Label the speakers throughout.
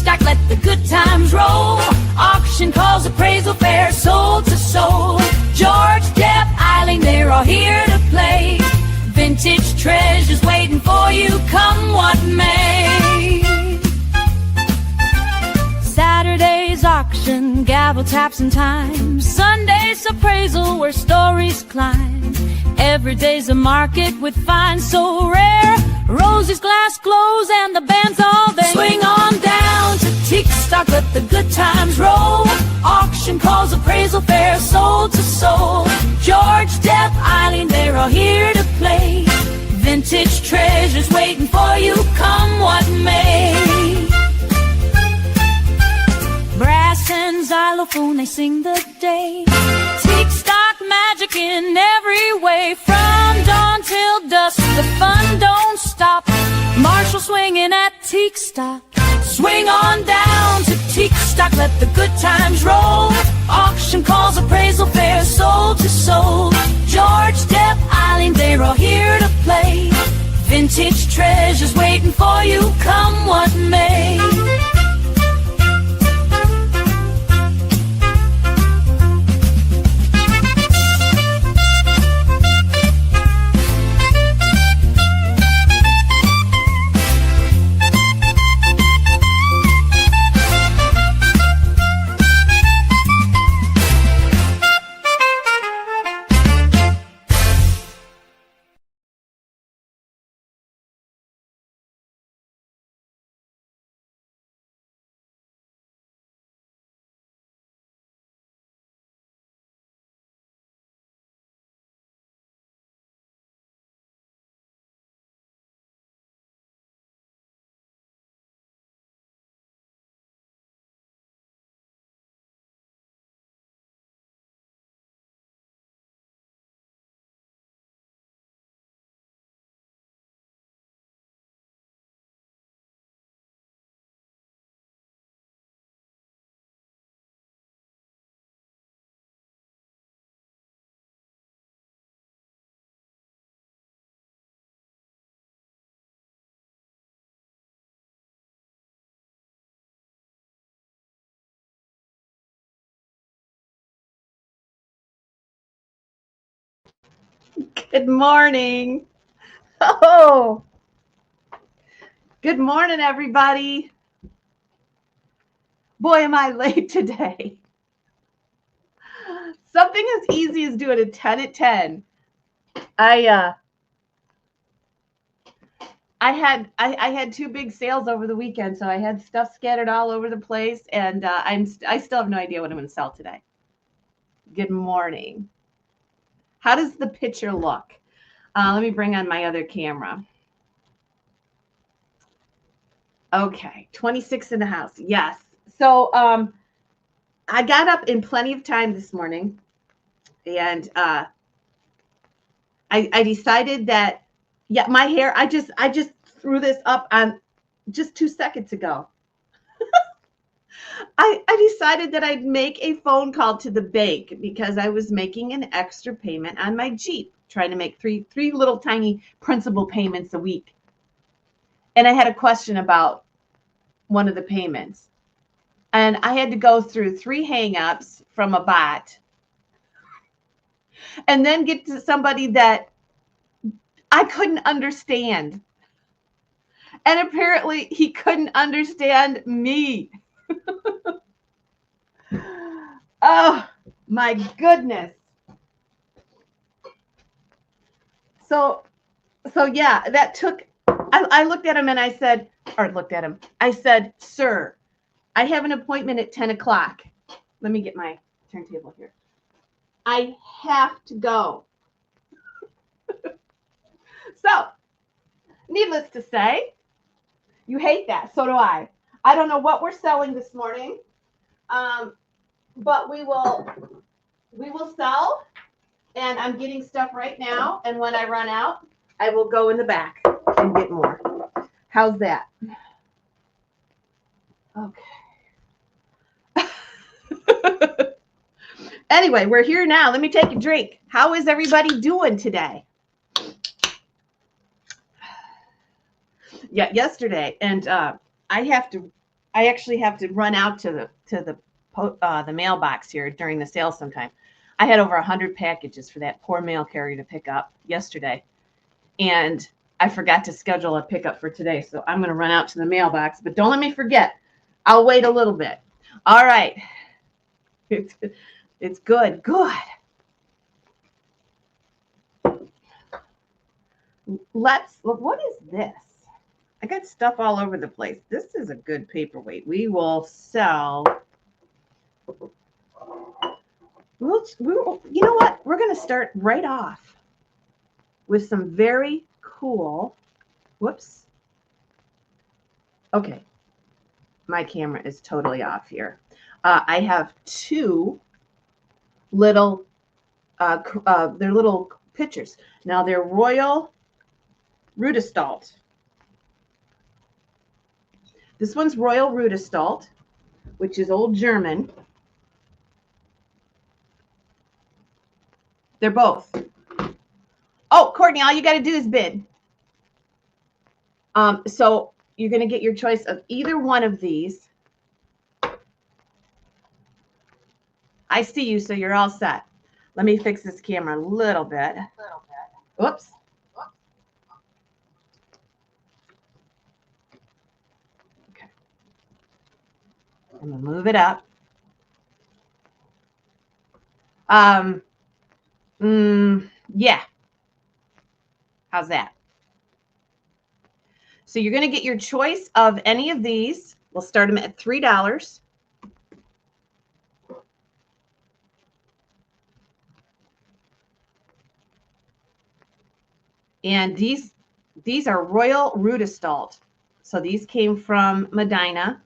Speaker 1: stock, let the good times roll. Auction calls, appraisal fair, soul to soul. George, Deb, Eileen, they're all here to play. Vintage treasures waiting for you, come what may. Saturday's auction, gavel taps and time. Sunday's appraisal where stories climb. Every day's a market with finds so rare. Rosie's glass glows and the band's all there. Swing on down to Teak Stock, let the good times roll. Auction calls, appraisal fair, soul to soul. George, Deb, Eileen, they're all here to play. Vintage treasures waiting for you, come what may. Brass and xylophone, they sing the day. Teak Stock magic in every way. From dawn till dusk, the fun don't stop. Marshall swinging at Teak Stock. Swing on down to Teak Stock, let the good times roll. Auction calls, appraisal fair, soul to soul. George, Deb, Eileen, they're all here to play. Vintage treasures waiting for you, come what may.
Speaker 2: Good morning. Oh, good morning, everybody. Boy, am I late today. Something as easy as doing a 10 at 10. I had two big sales over the weekend, so I had stuff scattered all over the place, and I still have no idea what I'm going to sell today. Good morning. How does the picture look? Let me bring on my other camera. Okay, 26 in the house. Yes. So I got up in plenty of time this morning, and I decided that, yeah, my hair, I just threw this up on just 2 seconds ago. I decided that I'd make a phone call to the bank because I was making an extra payment on my Jeep, trying to make three little tiny principal payments a week. And I had a question about one of the payments. And I had to go through 3 hang-ups from a bot and then get to somebody that I couldn't understand. And apparently he couldn't understand me. Oh, my goodness. So yeah, that took, I looked at him and I said, sir, I have an appointment at 10 o'clock. Let me get my turntable here. I have to go. So, needless to say, you hate that. So do I. I don't know what we're selling this morning, but we will sell. And I'm getting stuff right now. And when I run out, I will go in the back and get more. How's that? Okay. Anyway, we're here now. Let me take a drink. How is everybody doing today? Yeah, yesterday. And I have to I actually have to run out to the mailbox here during the sale sometime. I had over 100 packages for that poor mail carrier to pick up yesterday, and I forgot to schedule a pickup for today. So I'm going to run out to the mailbox, but don't let me forget. I'll wait a little bit. All right. It's good. Good. What is this? I got stuff all over the place. This is a good paperweight. We will sell. You know what? We're going to start right off with some very cool. Whoops. Okay. My camera is totally off here. I have two little, they're little pictures. Now they're Royal Rudestalt. This one's Royal Rudestalt, which is old German. They're both. Oh, Courtney, all you got to do is bid. So you're going to get your choice of either one of these. I see you, so you're all set. Let me fix this camera a little bit. Whoops. Okay. I'm going to move it up. Yeah. How's that? So you're going to get your choice of any of these. We'll start them at $3. And these are Royal Rudestalt. So these came from Medina.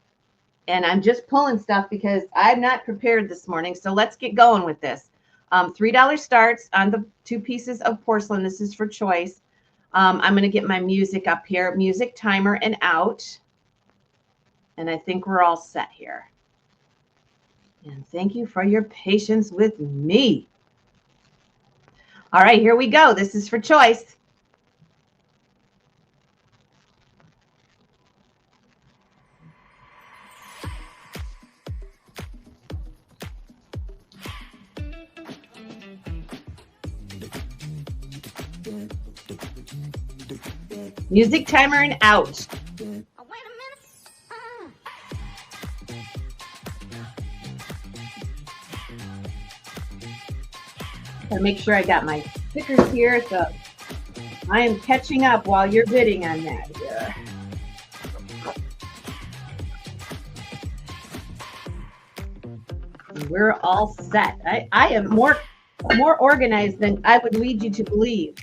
Speaker 2: And I'm just pulling stuff because I'm not prepared this morning. So let's get going with this. $3 starts on the two pieces of porcelain. This is for choice. I'm going to get my music up here. Music, timer, and out. And I think we're all set here. And thank you for your patience with me. All right, here we go. This is for choice. Music, timer, and out. Gotta make sure I got my stickers here, so I am catching up while you're bidding on that here. And we're all set. I am more organized than I would lead you to believe.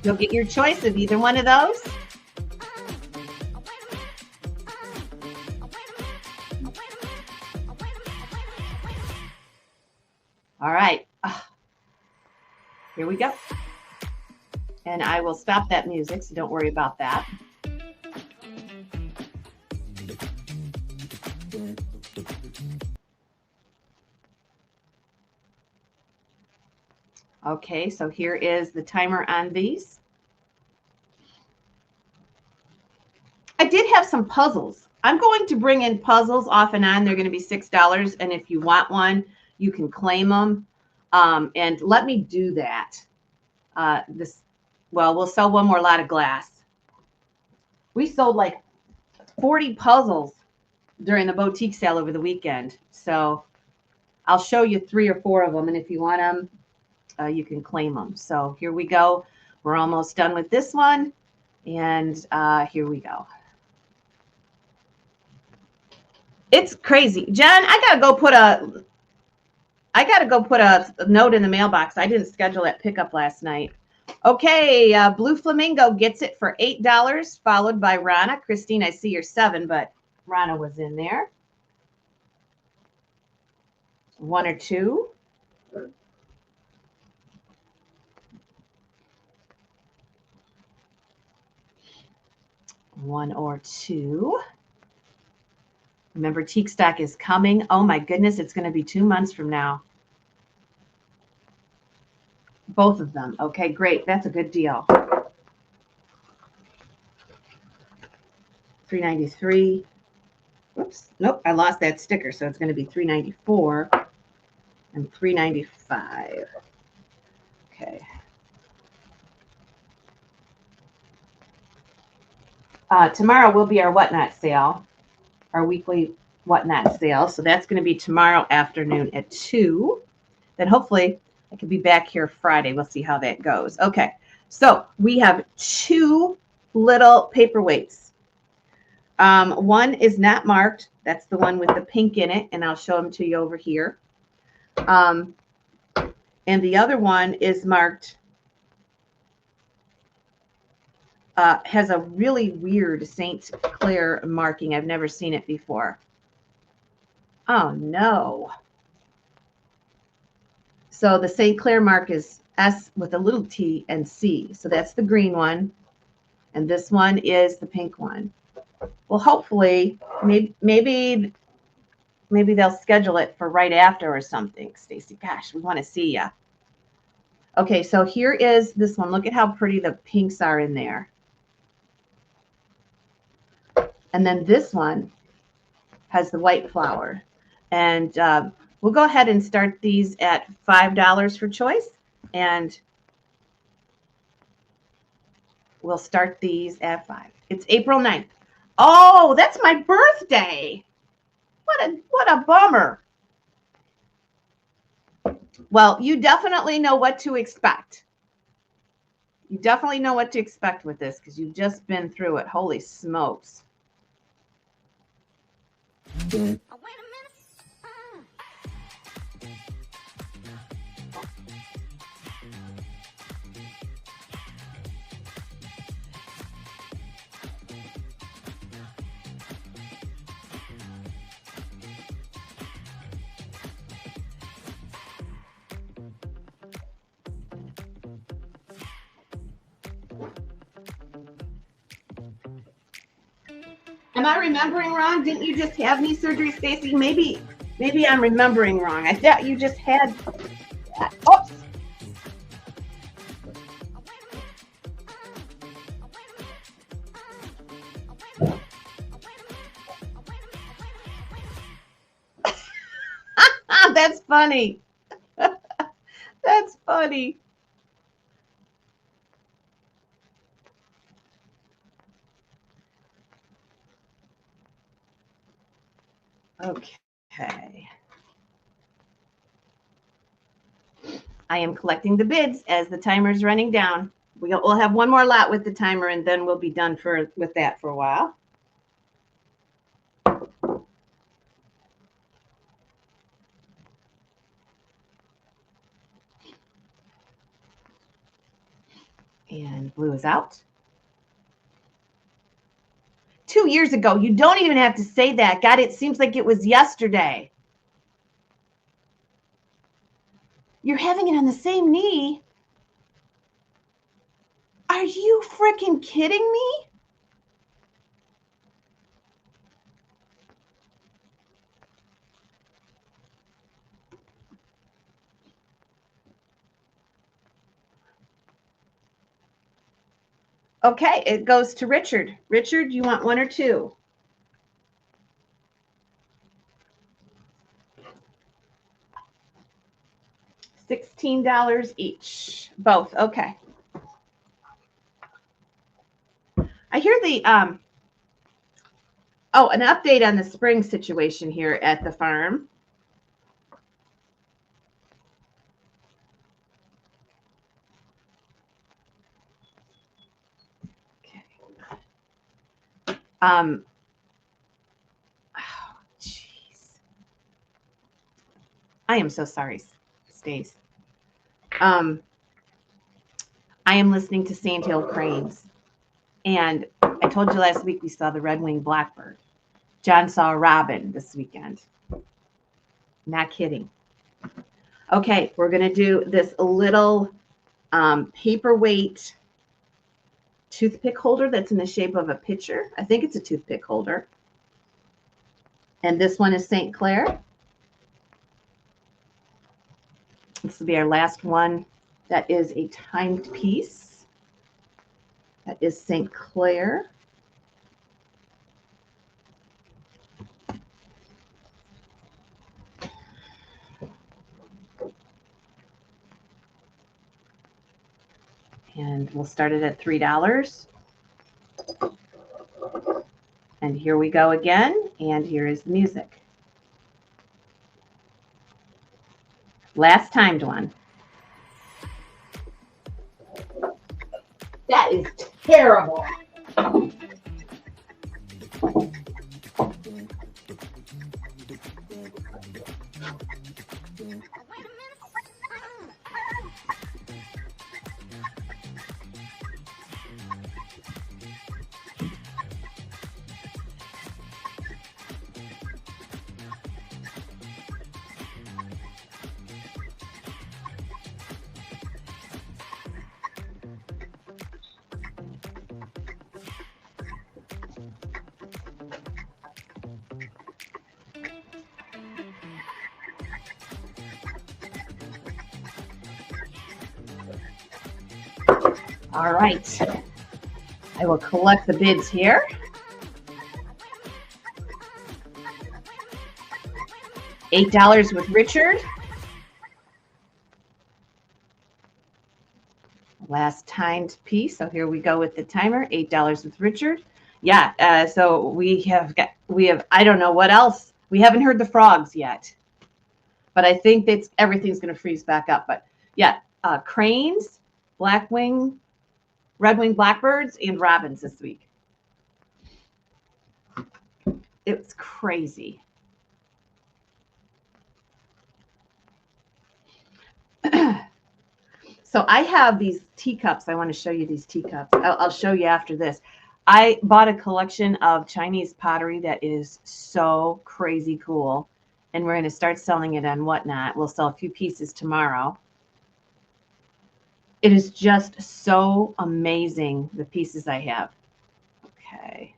Speaker 2: You'll get your choice of either one of those. All right. Here we go. And I will stop that music, so don't worry about that. Okay, so here is the timer on these. I did have some puzzles. I'm going to bring in puzzles off and on. They're going to be $6, and if you want one, you can claim them. And let me do that. We'll sell one more lot of glass. We sold like 40 puzzles during the boutique sale over the weekend. So I'll show you 3 or 4 of them, and if you want them, you can claim them. So here we go. We're almost done with this one. And here we go. It's crazy. Jen, I gotta go put a note in the mailbox. I didn't schedule that pickup last night. Okay, Blue Flamingo gets it for $8, followed by Rana. Christine, I see you're 7, but Rana was in there. 1 or 2. One or 2. Remember, teak stock is coming. Oh my goodness, it's going to be 2 months from now. Both of them. Okay, great. That's a good deal. $3.93. Whoops. Nope, I lost that sticker, so it's going to be $3.94 and $3.95. Okay. Tomorrow will be our Whatnot sale, our weekly Whatnot sale. So that's going to be tomorrow afternoon at 2. Then hopefully I can be back here Friday. We'll see how that goes. Okay, so we have 2 little paperweights. One is not marked. That's the one with the pink in it, and I'll show them to you over here. And the other one is marked, has a really weird St. Clair marking. I've never seen it before. Oh, no. So the St. Clair mark is S with a little t and C. So that's the green one. And this one is the pink one. Well, hopefully, maybe they'll schedule it for right after or something. Stacy, gosh, we want to see ya. Okay, so here is this one. Look at how pretty the pinks are in there. And then this one has the white flower. And we'll go ahead and start these at $5 for choice. And we'll start these at 5. It's April 9th. Oh, that's my birthday. What a bummer. Well, you definitely know what to expect. You definitely know what to expect with this because you've just been through it. Holy smokes.
Speaker 1: Oh, wait a minute.
Speaker 2: Am I remembering wrong? Didn't you just have knee surgery, Stacy? Maybe I'm remembering wrong. I thought you just had that. Oops. That's funny. That's funny. Okay. I am collecting the bids as the timer's running down. We'll have one more lot with the timer, and then we'll be done with that for a while. And blue is out. 2 years ago. You don't even have to say that. God, it seems like it was yesterday. You're having it on the same knee? Are you freaking kidding me? Okay, it goes to Richard. Richard, you want 1 or 2? $16 each. Both. Okay. I hear the an update on the spring situation here at the farm. Okay. Oh, jeez. I am so sorry, Stace. I am listening to Sandhill Cranes. And I told you last week we saw the red-winged blackbird. John saw a robin this weekend. Not kidding. Okay, we're going to do this little paperweight toothpick holder that's in the shape of a pitcher. I think it's a toothpick holder. And this one is St. Clair. This will be our last one That is a timed piece. That is St. Clair. And we'll start it at $3. And here we go again. And here is the music. Last timed one. That is terrible. All right, I will collect the bids here. $8 with Richard. Last timed piece. So here we go with the timer. $8 with Richard. Yeah. So we have, I don't know what else. We haven't heard the frogs yet, but I think that everything's going to freeze back up. But yeah, cranes, blackwing, red-winged blackbirds, and robins this week. It's crazy. So I have these teacups. I want to show you these teacups. I'll show you after this. I bought a collection of Chinese pottery that is so crazy cool. And we're going to start selling it on Whatnot. We'll sell a few pieces tomorrow. It is just so amazing, the pieces I have. Okay.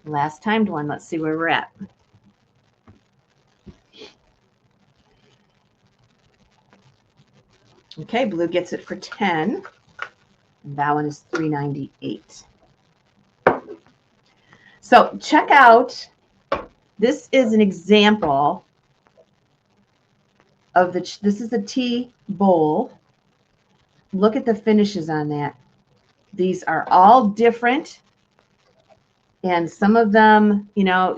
Speaker 2: Last timed one. Let's see where we're at. Okay, blue gets it for 10. And that one is $3.98. So check out, this is an example of this is a tea bowl. Look at the finishes on that. These are all different. And some of them, you know,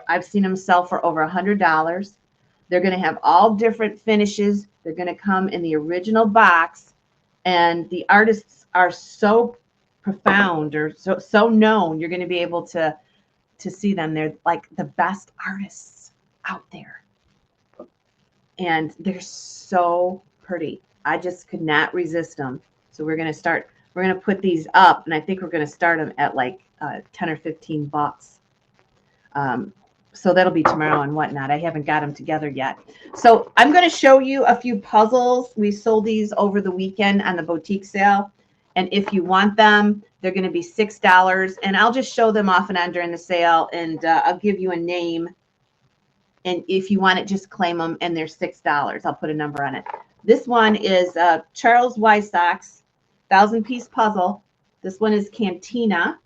Speaker 2: I've seen them sell for over $100. They're going to have all different finishes. They're going to come in the original box. And the artists are so profound or so known. You're going to be able to see them. They're like the best artists out there. And they're so pretty. I just could not resist them. So we're going to put these up, and I think we're going to start them at like 10 or 15 bucks. So that'll be tomorrow and Whatnot. I haven't got them together yet. So I'm going to show you a few puzzles. We sold these over the weekend on the boutique sale. And if you want them, they're going to be $6. And I'll just show them off and on during the sale. And I'll give you a name. And if you want it, just claim them. And they're $6. I'll put a number on it. This one is Charles Wysock's 1,000-piece puzzle. This one is Cantina.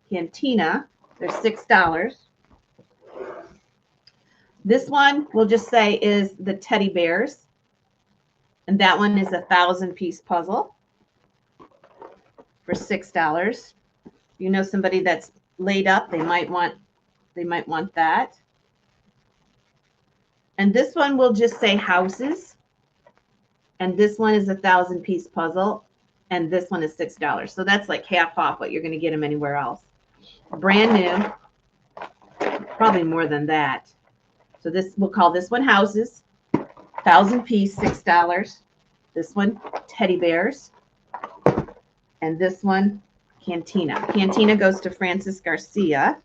Speaker 2: Cantina. They're $6. This one we'll just say is the teddy bears. And that one is a 1,000-piece puzzle for $6. You know, somebody that's laid up, they might want that. And this one will just say houses. And this one is a 1,000-piece puzzle. And this one is $6. So that's like half off what you're going to get them anywhere else. Brand new. Probably more than that. So this, we'll call this one houses. 1,000-piece, $6. This one, teddy bears. And this one, Cantina. Cantina goes to Francis Garcia.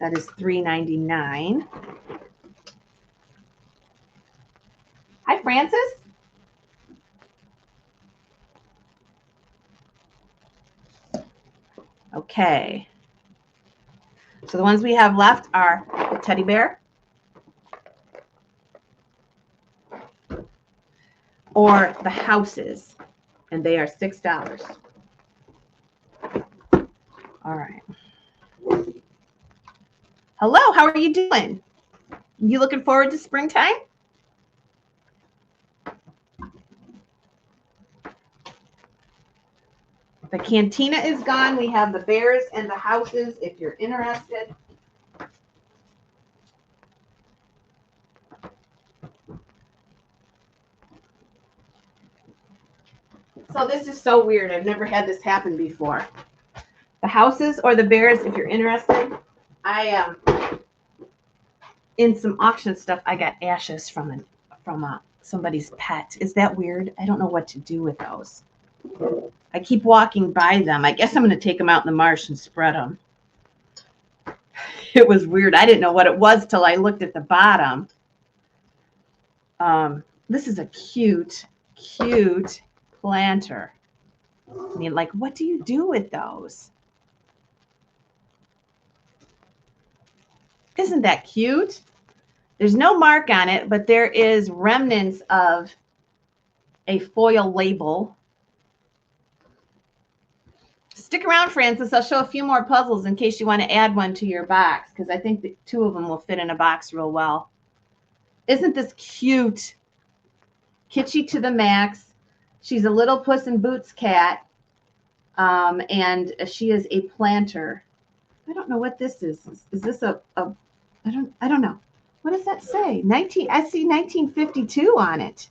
Speaker 2: That is $3.99. Hi, Francis. Okay. So the ones we have left are the teddy bear, or the houses, and they are $6. All right. Hello, how are you doing? You looking forward to springtime? The cantina is gone. We have the bears and the houses if you're interested. So this is so weird. I've never had this happen before. The houses or the bears if you're interested. I in some auction stuff I got ashes from somebody's pet. Is that weird? I don't know what to do with those. I keep walking by them. I guess I'm going to take them out in the marsh and spread them. It was weird. I didn't know what it was till I looked at the bottom. This is a cute planter. I mean, like, what do you do with those? Isn't that cute? There's no mark on it, but there is remnants of a foil label. Stick around, Francis. I'll show a few more puzzles in case you want to add one to your box, because I think the 2 of them will fit in a box real well. Isn't this cute? Kitschy to the max. She's a little Puss in Boots cat, and she is a planter. I don't know what this is. Is this I don't know. What does that say? I see 1952 on it.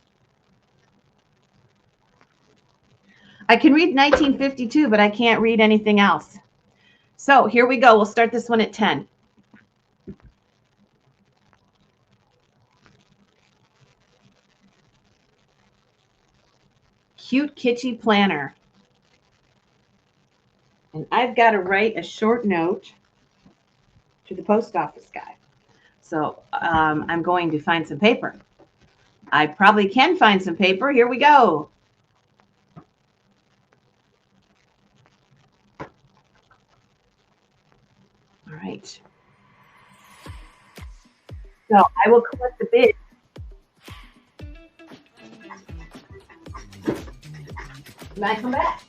Speaker 2: I can read 1952, but I can't read anything else. So here we go. We'll start this one at 10. Cute, kitschy planner. And I've got to write a short note to the post office guy. So I'm going to find some paper. I probably can find some paper. Here we go. All right. So I will collect the bid. When I come back.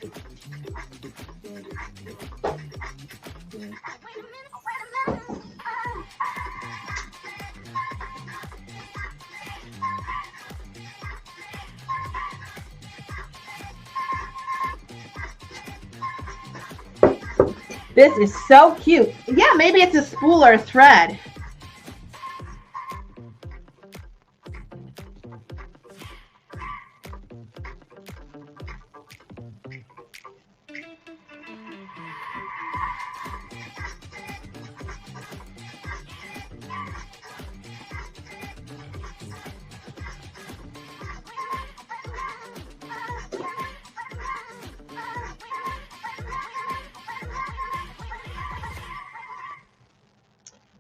Speaker 2: This is so cute. Yeah, maybe it's a spool or a thread.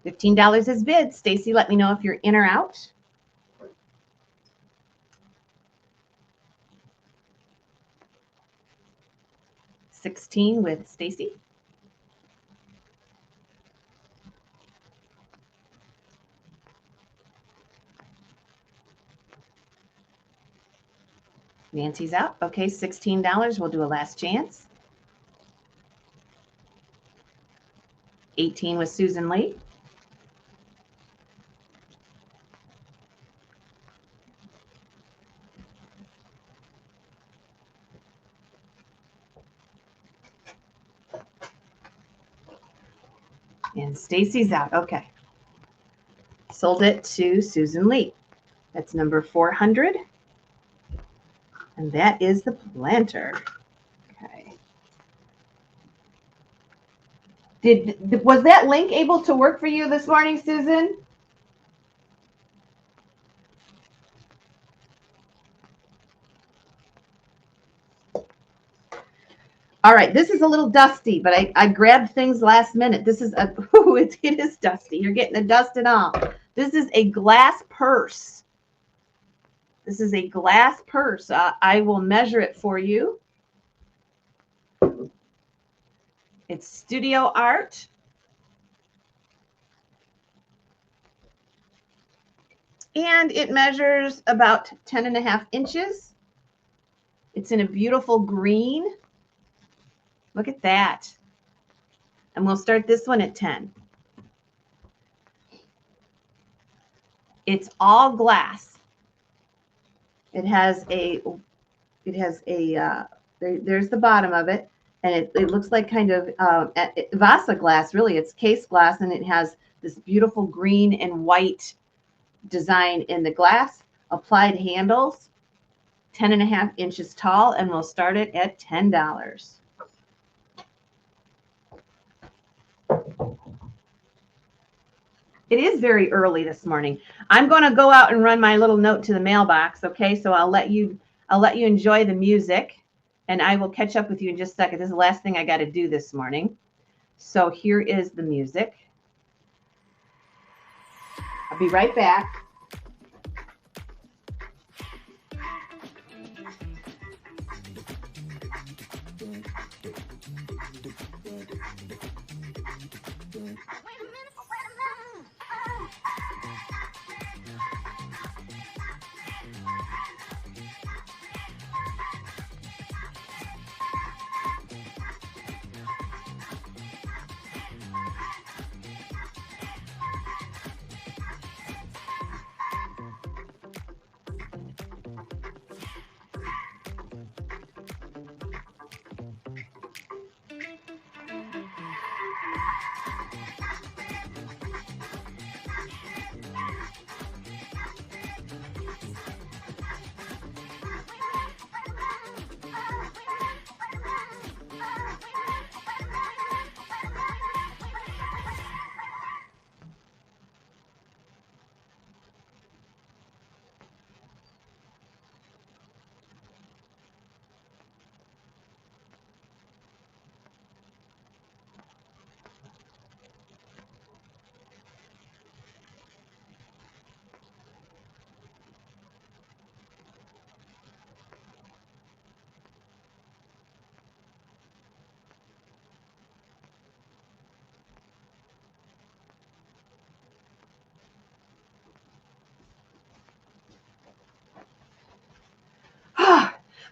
Speaker 2: $15 is bid. Stacy, let me know if you're in or out. $16 with Stacy. Nancy's out. Okay, $16. We'll do a last chance. 18 with Susan Lee. And Stacy's out. Okay. Sold it to Susan Lee. That's number 400. And that is the planter. Okay. Was that link able to work for you this morning, Susan? All right, this is a little dusty, but I grabbed things last minute. This is it is dusty. You're getting the dust and all. This is a glass purse. This is a glass purse. I will measure it for you. It's studio art. And it measures about 10.5 inches. It's in a beautiful green. Look at that. And we'll start this one at 10. It's all glass. There's the bottom of it, and it looks like kind of Vasa glass, really. It's case glass, and it has this beautiful green and white design in the glass. Applied handles, 10.5 inches tall, and we'll start it at $10. It is very early this morning. I'm going to go out and run my little note to the mailbox, okay? So I'll let you enjoy the music, and I will catch up with you in just a second. This is the last thing I got to do this morning. So here is the music. I'll be right back.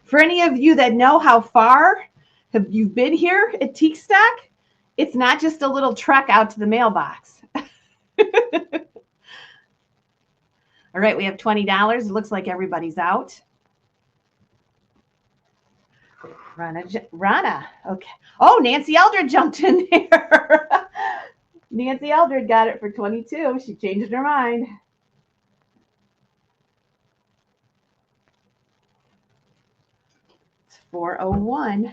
Speaker 2: For any of you that know how far you've been here at Teak Stack, it's not just a little trek out to the mailbox. All right, we have $20. It looks like everybody's out. Rana, okay. Oh, Nancy Eldred jumped in there. Nancy Eldred got it for 22. She changed her mind. It's 401.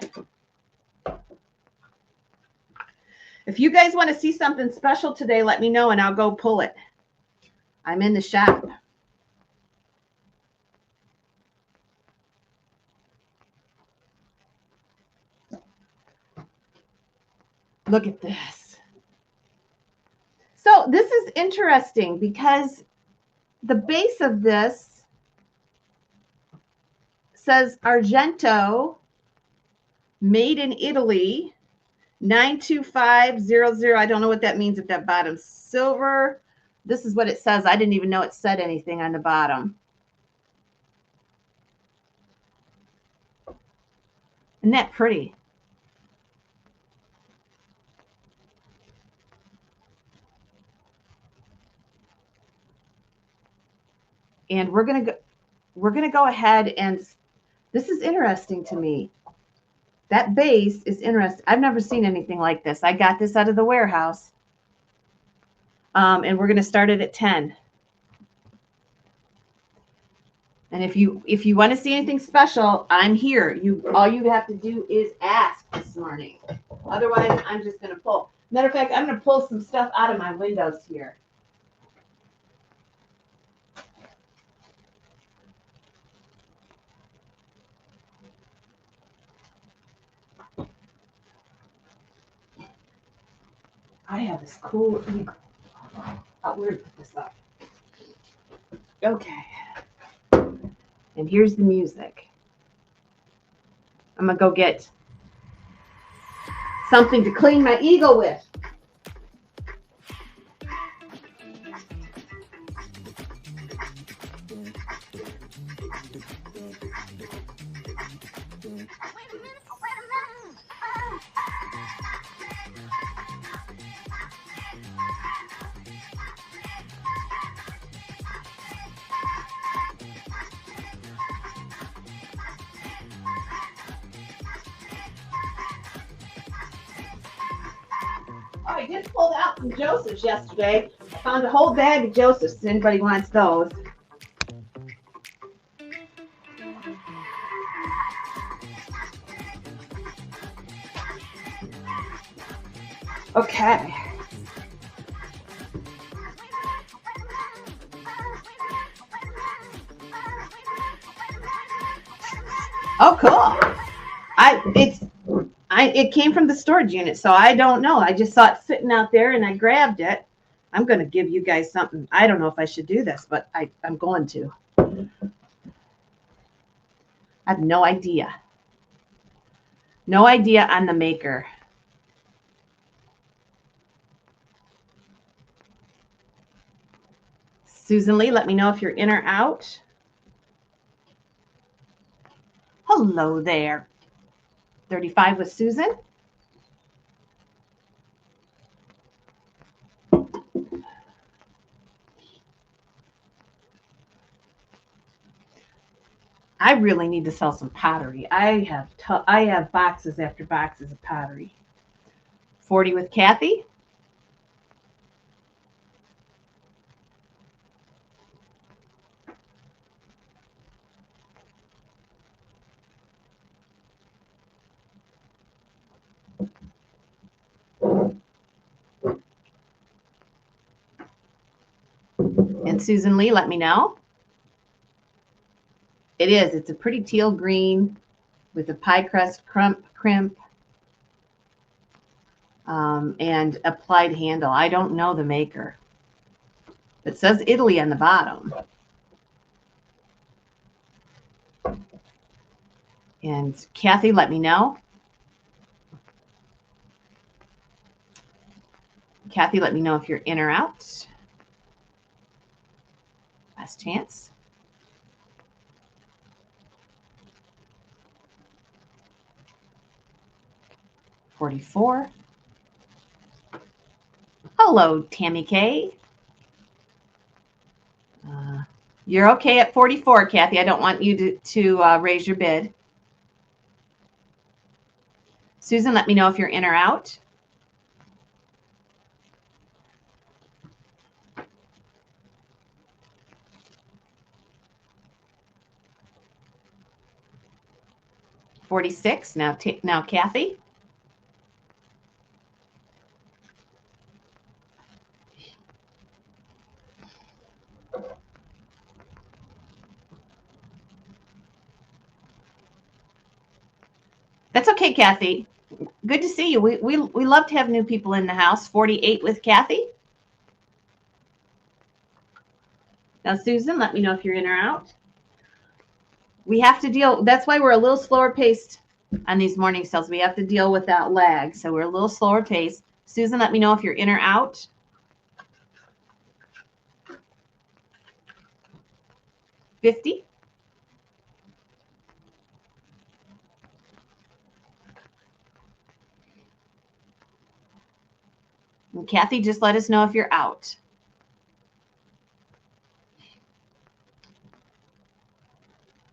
Speaker 2: If you guys want to see something special today, let me know and I'll go pull it. I'm in the shop. Look at this. So this is interesting because the base of this says Argento, made in Italy, 92500. I don't know what that means at that bottom. Silver. This is what it says. I didn't even know it said anything on the bottom. Isn't that pretty? And we're gonna go ahead and this is interesting to me. That base is interesting. I've never seen anything like this. I got this out of the warehouse. And we're gonna start it at 10. And if you want to see anything special, I'm here. All you have to do is ask this morning. Otherwise, I'm just gonna pull. Matter of fact, I'm gonna pull some stuff out of my windows here. I have this cool eagle. Oh, where to put this up? Okay. And here's the music. I'm gonna go get something to clean my eagle with. did pull out some Joseph's yesterday. I found a whole bag of Joseph's if anybody wants those. Okay. Oh, cool. It came from the storage unit, so I don't know. I just saw it sitting out there and I grabbed it. I'm going to give you guys something. I don't know if I should do this, but I'm going to. I have no idea. No idea on the maker. Susan Lee, let me know if you're in or out. Hello there. 35 with Susan. I really need to sell some pottery. I have boxes after boxes of pottery. 40 with Kathy. And Susan Lee, let me know. It is. It's a pretty teal green with a pie crust crimp and applied handle. I don't know the maker. It says Italy on the bottom. And Kathy, let me know. Kathy, let me know if you're in or out. Last chance. $44. Hello, Tammy K. You're okay at 44, Kathy. I don't want you to raise your bid. Susan, let me know if you're in or out. $46. Now Kathy. That's okay, Kathy. Good to see you. We love to have new people in the house. 48 with Kathy. Now, Susan, let me know if you're in or out. We have to deal. That's why we're a little slower paced on these morning sales. We have to deal with that lag. So we're a little slower paced. Susan, let me know if you're in or out. $50. And Kathy, just let us know if you're out.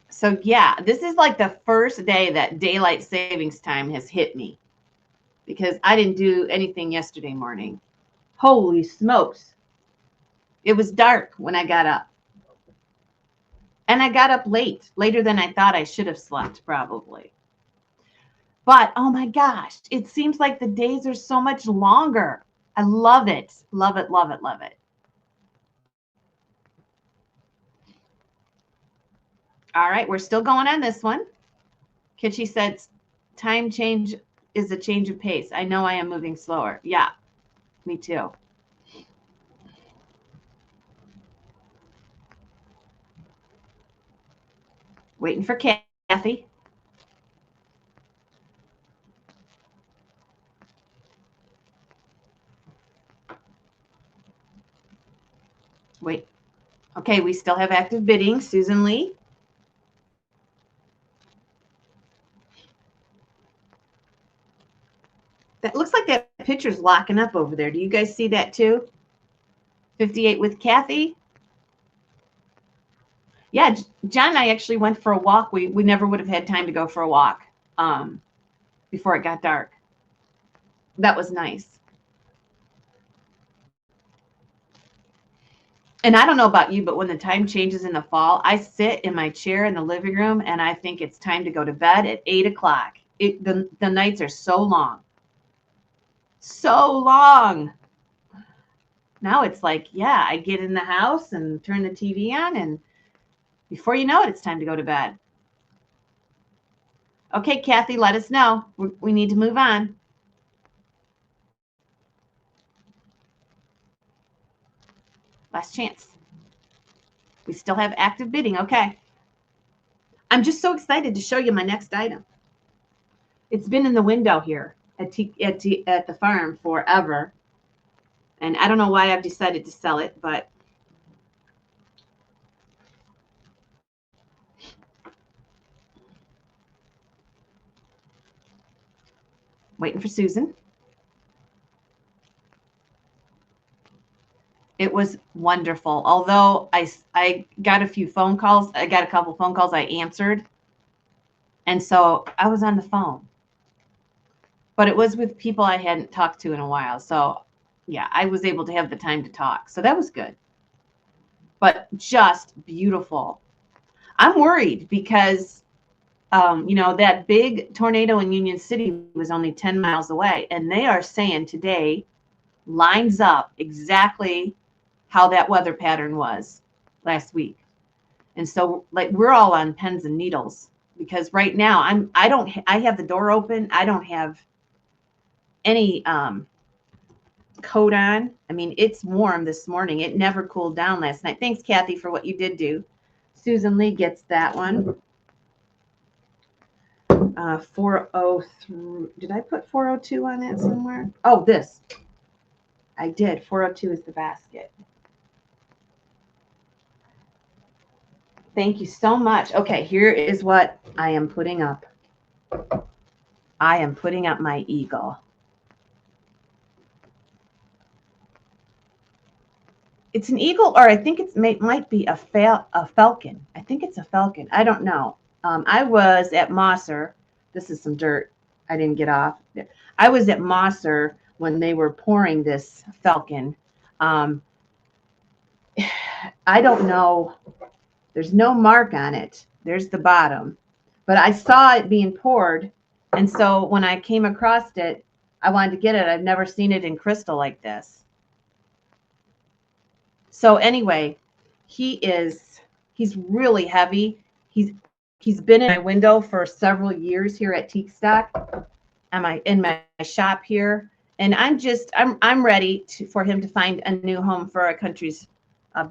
Speaker 2: So yeah, this is like the first day that daylight savings time has hit me because I didn't do anything yesterday morning. Holy smokes. It was dark when I got up. And I got up late, later than I thought I should have slept probably. But oh my gosh, it seems like the days are so much longer. I love it. Love it, love it, love it. All right, we're still going on this one. Kitschy said, time change is a change of pace. I know I am moving slower. Yeah, me too. Waiting for Kathy. Wait. Okay, we still have active bidding. Susan Lee. That looks like that picture's locking up over there. Do you guys see that too? 58 with Kathy. Yeah, John and I actually went for a walk. We never would have had time to go for a walk before it got dark. That was nice. And I don't know about you, but when the time changes in the fall, I sit in my chair in the living room and I think it's time to go to bed at 8 o'clock. The nights are so long. So long. Now it's like, yeah, I get in the house and turn the TV on, and before you know it, it's time to go to bed. Okay, Kathy, let us know. We need to move on. Last chance. We still have active bidding. Okay. I'm just so excited to show you my next item. It's been in the window here at the farm forever. And I don't know why I've decided to sell it, but waiting for Susan. It was wonderful. Although I got a few phone calls. I got a couple phone calls I answered. And so I was on the phone. But it was with people I hadn't talked to in a while. So, yeah, I was able to have the time to talk. So that was good. But just beautiful. I'm worried because, that big tornado in Union City was only 10 miles away. And they are saying today lines up exactly how that weather pattern was last week. And so, like, we're all on pins and needles because right now I have the door open. I don't have any coat on. I mean, it's warm this morning. It never cooled down last night. Thanks, Kathy, for what you did do. Susan Lee gets that one. 403. Did I put 402 on that somewhere? Oh, this. I did. 402 is the basket. Thank you so much. Okay, here is what I am putting up. I am putting up my eagle. It's an eagle, or I think it might be a falcon. I think it's a falcon. I don't know. I was at Mosser. This is some dirt I didn't get off. I was at Mosser when they were pouring this falcon. I don't know. There's no mark on it. There's the bottom. But I saw it being poured. And so when I came across it, I wanted to get it. I've never seen it in crystal like this. So anyway, he's really heavy. He's been in my window for several years here at Teak Stock. In my shop here. And I'm ready for him to find a new home for our country's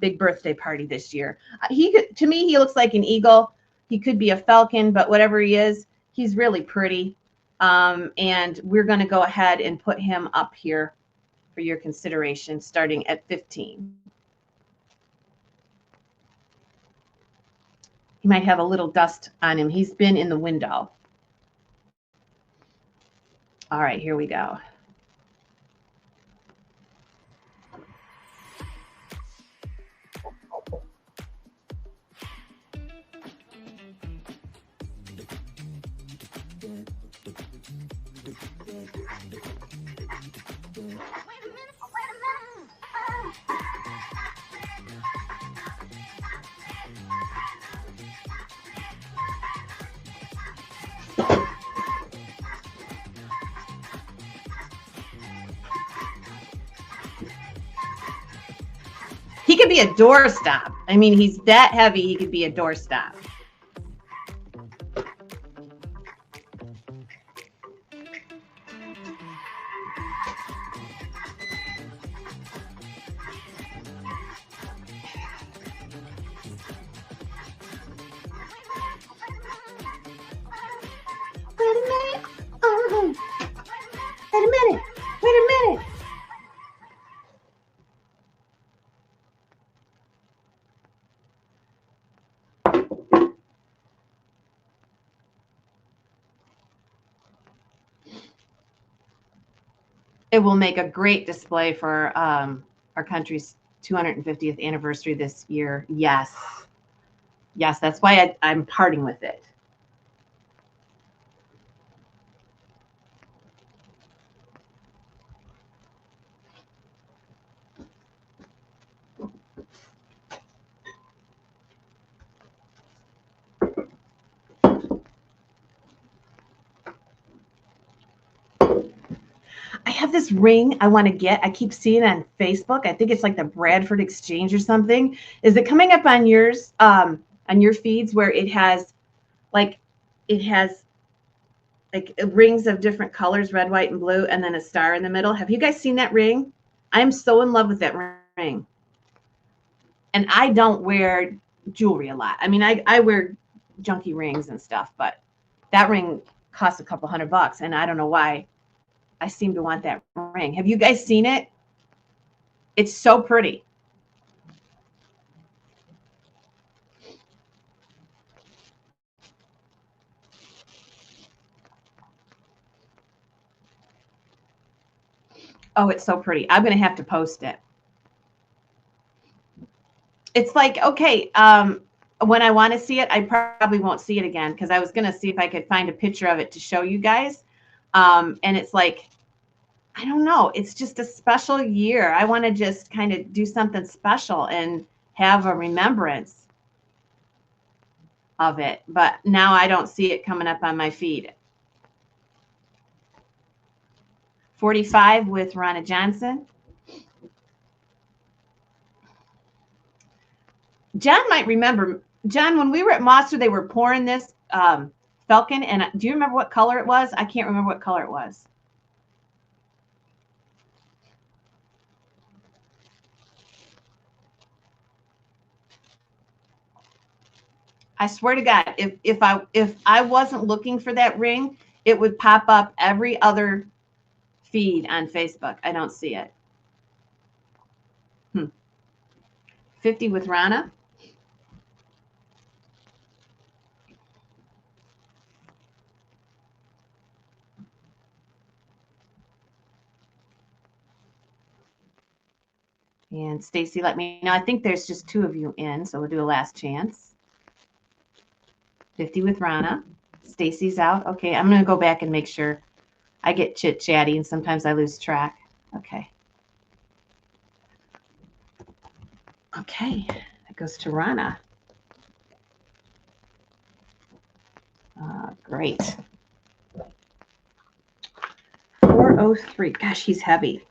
Speaker 2: big birthday party this year. To me, he looks like an eagle. He could be a falcon, but whatever he is, he's really pretty. And we're going to go ahead and put him up here for your consideration, starting at 15. He might have a little dust on him. He's been in the window. All right, here we go. He could be a doorstop. I mean, he's that heavy, he could be a doorstop. Wait a minute. It will make a great display for our country's 250th anniversary this year. Yes, that's why I'm parting with it. I have this ring I want to get. I keep seeing it on Facebook. I think it's like the Bradford Exchange or something. Is it coming up on yours, on your feeds where like, it has like rings of different colors, red, white, and blue, and then a star in the middle? Have you guys seen that ring? I'm so in love with that ring. And I don't wear jewelry a lot. I mean, I wear junky rings and stuff, but that ring costs a couple $100, and I don't know why I seem to want that ring. Have you guys seen it? It's so pretty. Oh, it's so pretty. I'm going to have to post it. It's like, okay, when I want to see it, I probably won't see it again because I was going to see if I could find a picture of it to show you guys. And it's like, I don't know. It's just a special year. I want to just kind of do something special and have a remembrance of it. But now I don't see it coming up on my feed. 45 with Ronna Johnson. John might remember. John, when we were at Monster, they were pouring this Falcon. And do you remember what color it was? I can't remember what color it was. I swear to God, if I wasn't looking for that ring, it would pop up every other feed on Facebook. I don't see it. 50 with Ronna. And Stacy, let me know. I think there's just 2 of you in, so we'll do a last chance. 50 with Ronna. Stacy's out. Okay, I'm going to go back and make sure. I get chit-chatty, and sometimes I lose track. Okay. Okay, that goes to Ronna. Great. 403. Gosh, he's heavy.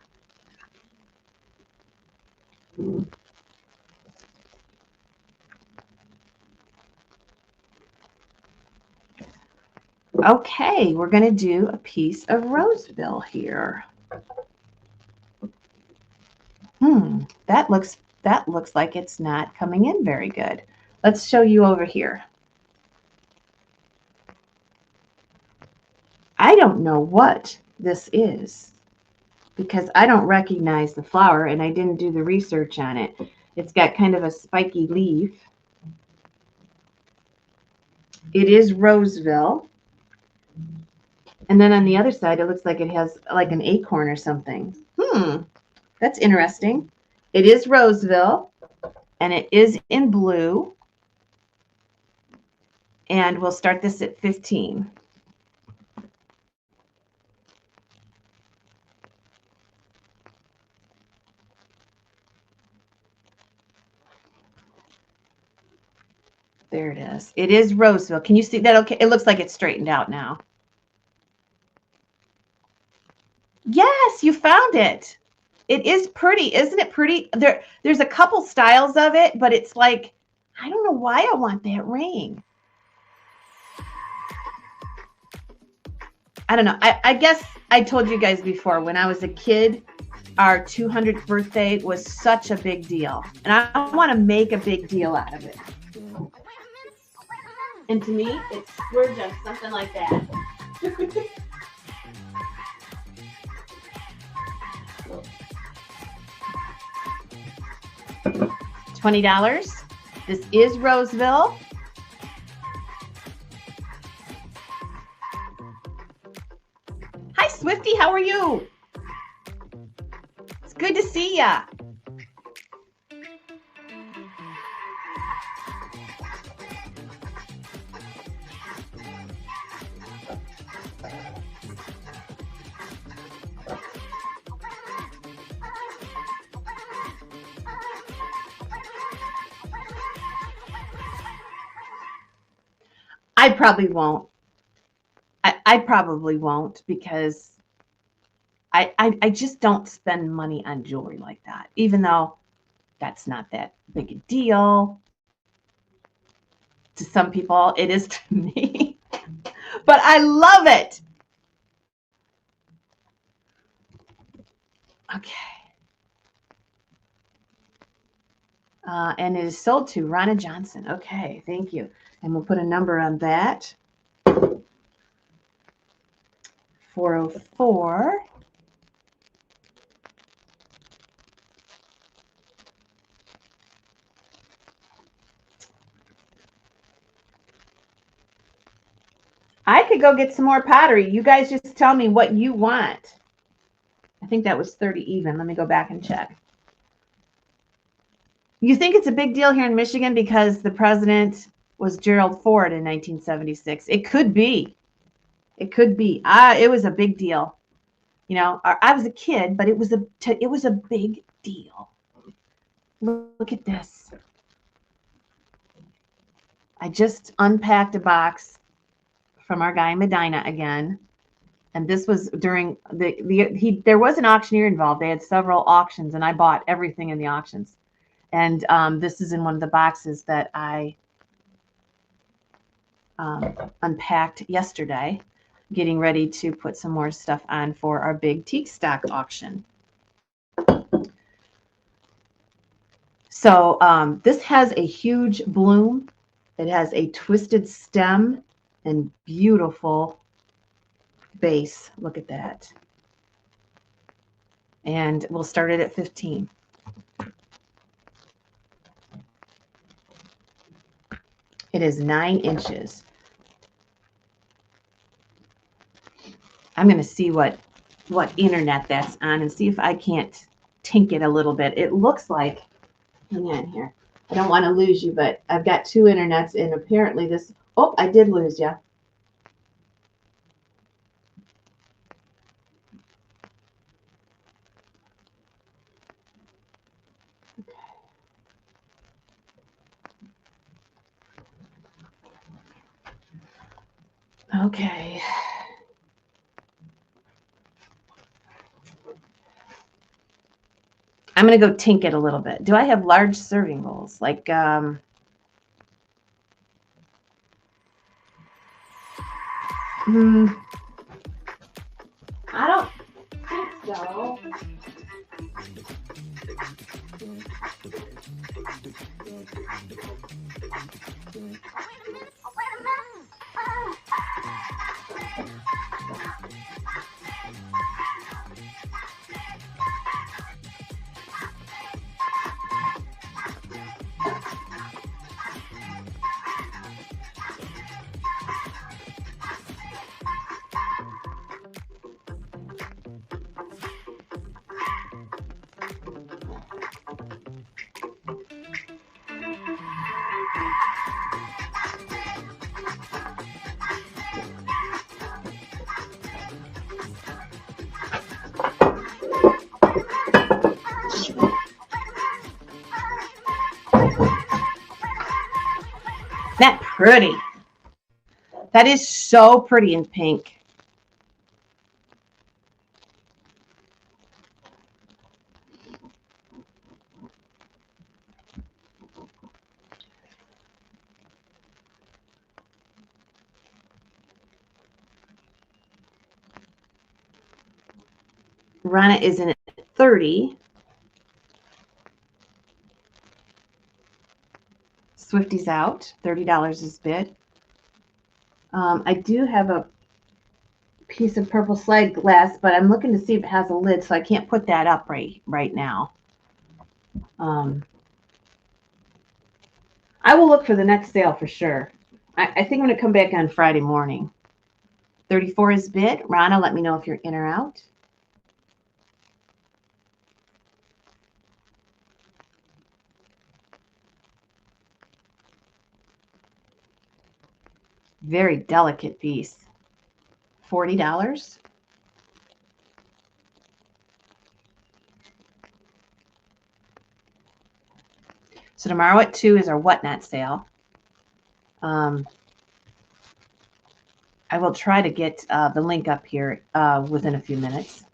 Speaker 2: Okay, we're going to do a piece of Roseville here. That looks like it's not coming in very good. Let's show you over here. I don't know what this is because I don't recognize the flower and I didn't do the research on it. It's got kind of a spiky leaf. It is Roseville. And then on the other side, it looks like it has like an acorn or something. That's interesting. It is Roseville, and it is in blue. And we'll start this at 15. There it is. It is Roseville. Can you see that? Okay, it looks like it's straightened out now. Yes, you found it. It is pretty. Isn't it pretty? There's a couple styles of it, but it's like, I don't know why I want that ring. I don't know. I guess I told you guys before, when I was a kid, our 200th birthday was such a big deal. And I want to make a big deal out of it. And to me, we're just something like that. $20. This is Roseville. Hi, Swifty. How are you? It's good to see ya. I probably won't. I probably won't because I just don't spend money on jewelry like that, even though that's not that big a deal. To some people, it is to me. But I love it. Okay. And it is sold to Ronna Johnson. Okay, thank you. And we'll put a number on that. 404. I could go get some more pottery. You guys just tell me what you want. I think that was 30 even. Let me go back and check. You think it's a big deal here in Michigan because the president was Gerald Ford in 1976? It could be. It could be. It was a big deal. You know, I was a kid, but it was a big deal. Look at this. I just unpacked a box from our guy in Medina again. And this was during there was an auctioneer involved. They had several auctions, and I bought everything in the auctions. And this is in one of the boxes that I unpacked yesterday, getting ready to put some more stuff on for our big teak stock auction. So this has a huge bloom. It has a twisted stem and beautiful base. Look at that. And we'll start it at 15. It is 9 inches. I'm going to see what internet that's on and see if I can't tink it a little bit. It looks like, hang on here. I don't want to lose you, but I've got 2 internets, and apparently this, oh, I did lose you. Okay. I'm going to go tink it a little bit. Do I have large serving bowls? Like, I don't think so. That pretty. That is so pretty in pink. Ronna is in at 30. Swifty's out. $30 is bid. I do have a piece of purple slide glass, but I'm looking to see if it has a lid, so I can't put that up right now. I will look for the next sale for sure. I think I'm going to come back on Friday morning. 34 is bid. Ronna, let me know if you're in or out. Very delicate piece. $40. So tomorrow at 2 is our whatnot sale. I will try to get the link up here within a few minutes.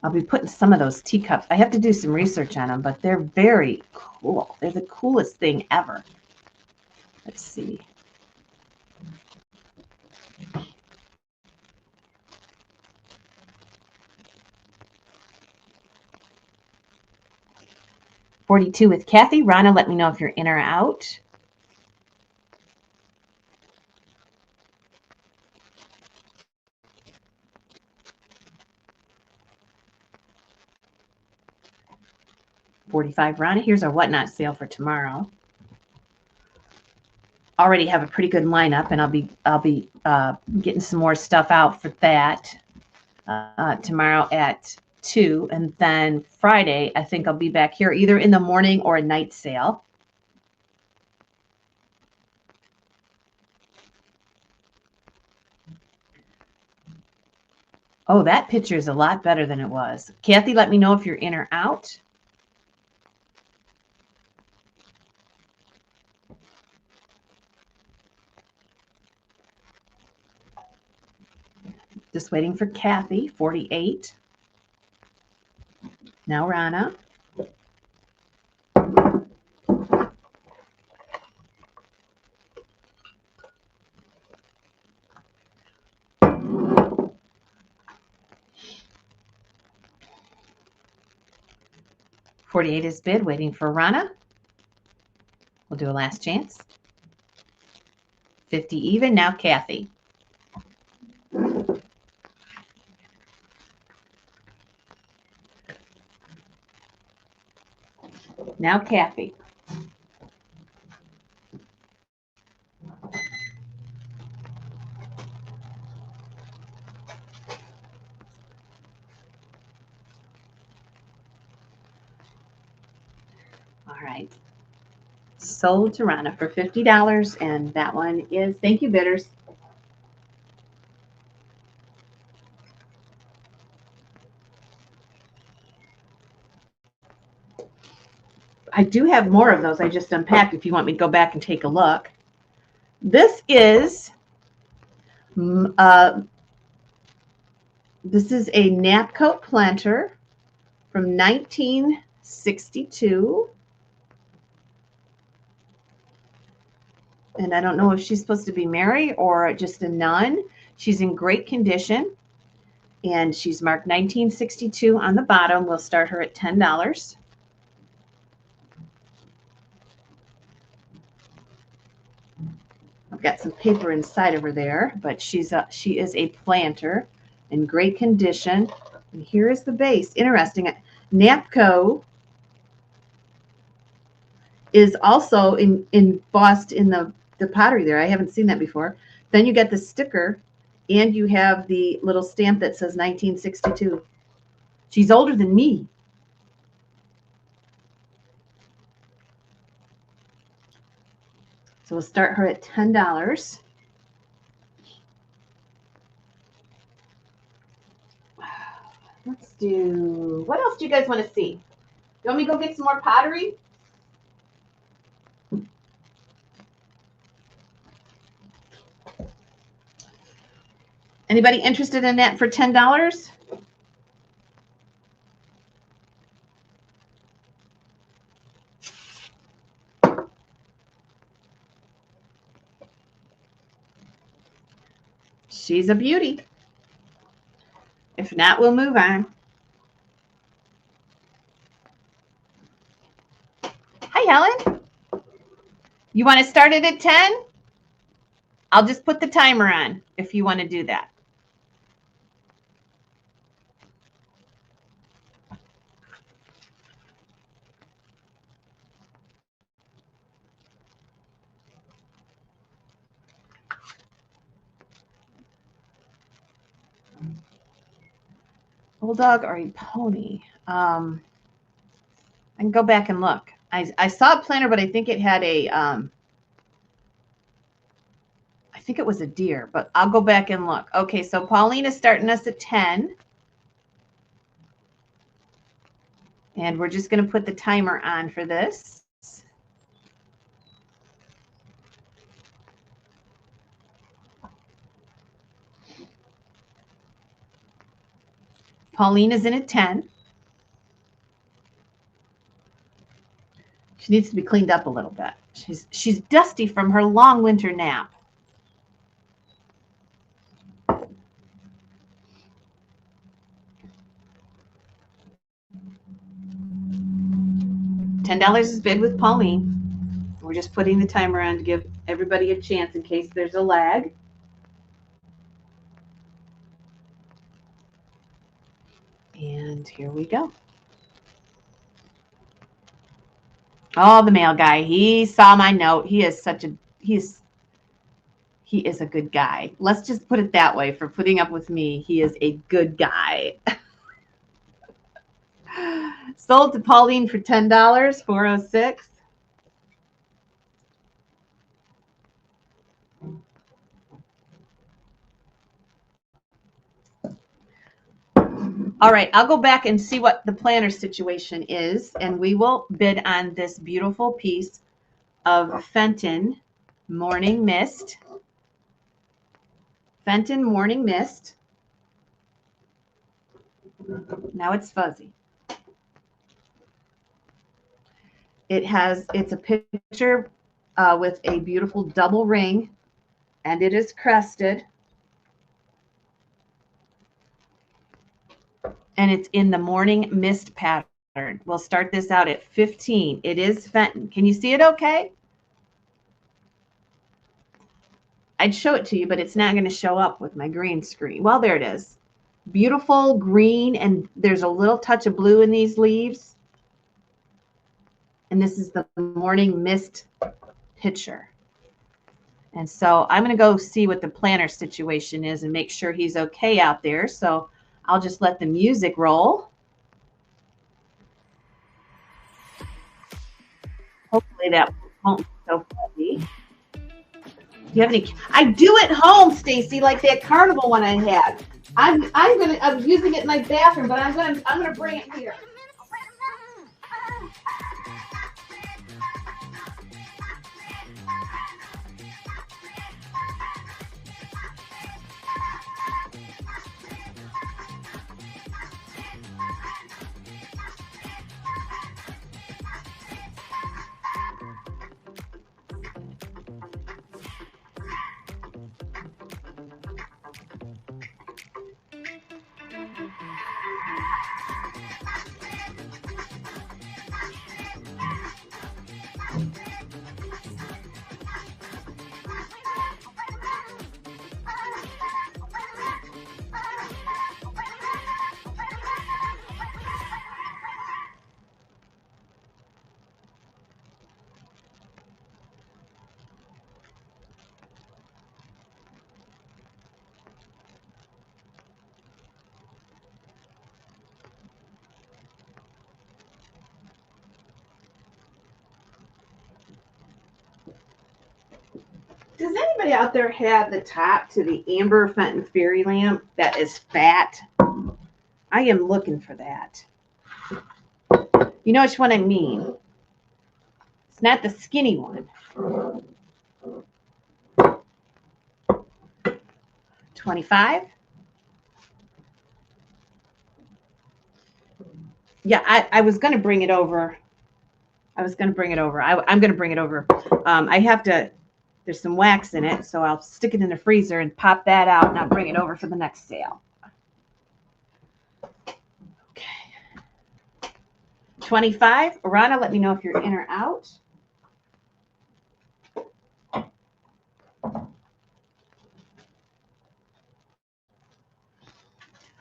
Speaker 2: I'll be putting some of those teacups. I have to do some research on them, but they're very cool. They're the coolest thing ever. Let's see. $42 with Kathy. Rana, let me know if you're in or out. $45, Rana. Here's our whatnot sale for tomorrow. Already have a pretty good lineup, and I'll be getting some more stuff out for that tomorrow at 2, and then Friday I think I'll be back here either in the morning or a night sale. Oh, that picture is a lot better than it was. Kathy, let me know if you're in or out. Just waiting for Kathy. 48. Now Rana. $48 is bid, waiting for Rana. We'll do a last chance. 50 even. Now Kathy. Now Kathy. All right. Sold to Rana for $50, and that one is, thank you, bidders. I do have more of those I just unpacked if you want me to go back and take a look. This is a Napcoat planter from 1962. And I don't know if she's supposed to be Mary or just a nun. She's in great condition, and she's marked 1962 on the bottom. We'll start her at $10. I've got some paper inside of her there, but she is a planter in great condition. And here is the base. Interesting. Napco is also embossed in the pottery there. I haven't seen that before. Then you get the sticker, and you have the little stamp that says 1962. She's older than me. So we'll start her at $10. Let's do, what else do you guys want to see? You want me to go get some more pottery? Anybody interested in that for $10? She's a beauty. If not, we'll move on. Hi, Helen. You want to start it at 10? I'll just put the timer on if you want to do that. Bulldog or a pony? I can go back and look. I saw a planter, but I think it had a, I think it was a deer, but I'll go back and look. Okay, so Pauline is starting us at 10. And we're just going to put the timer on for this. Pauline is in at 10. She needs to be cleaned up a little bit. She's dusty from her long winter nap. $10 is bid with Pauline. We're just putting the timer on to give everybody a chance in case there's a lag. And here we go. Oh, the mail guy. He saw my note. He is a good guy. Let's just put it that way. For putting up with me, he is a good guy. Sold to Pauline for $10, 406. All right, I'll go back and see what the planner situation is, and we will bid on this beautiful piece of Fenton Morning Mist. Fenton Morning Mist. Now it's fuzzy. It's a picture with a beautiful double ring, and it is crested. And it's in the Morning Mist pattern. We'll start this out at 15. It is Fenton. Can you see it okay? I'd show it to you, but it's not going to show up with my green screen. Well, there it is. Beautiful green, and there's a little touch of blue in these leaves. And this is the Morning Mist picture. And so I'm going to go see what the planner situation is and make sure he's okay out there. So I'll just let the music roll. Hopefully that won't be so fuzzy. Do you have any? I do at home, Stacy, like that carnival one I had. I was using it in my bathroom, but I'm gonna bring it here. Does anybody out there have the top to the Amber Fenton Fairy Lamp that is fat? I am looking for that. You know which one I mean. It's not the skinny one. 25. Yeah, I was going to bring it over. I'm going to bring it over. I have to, there's some wax in it, so I'll stick it in the freezer and pop that out, and I'll bring it over for the next sale. Okay. 25. Rana, let me know if you're in or out.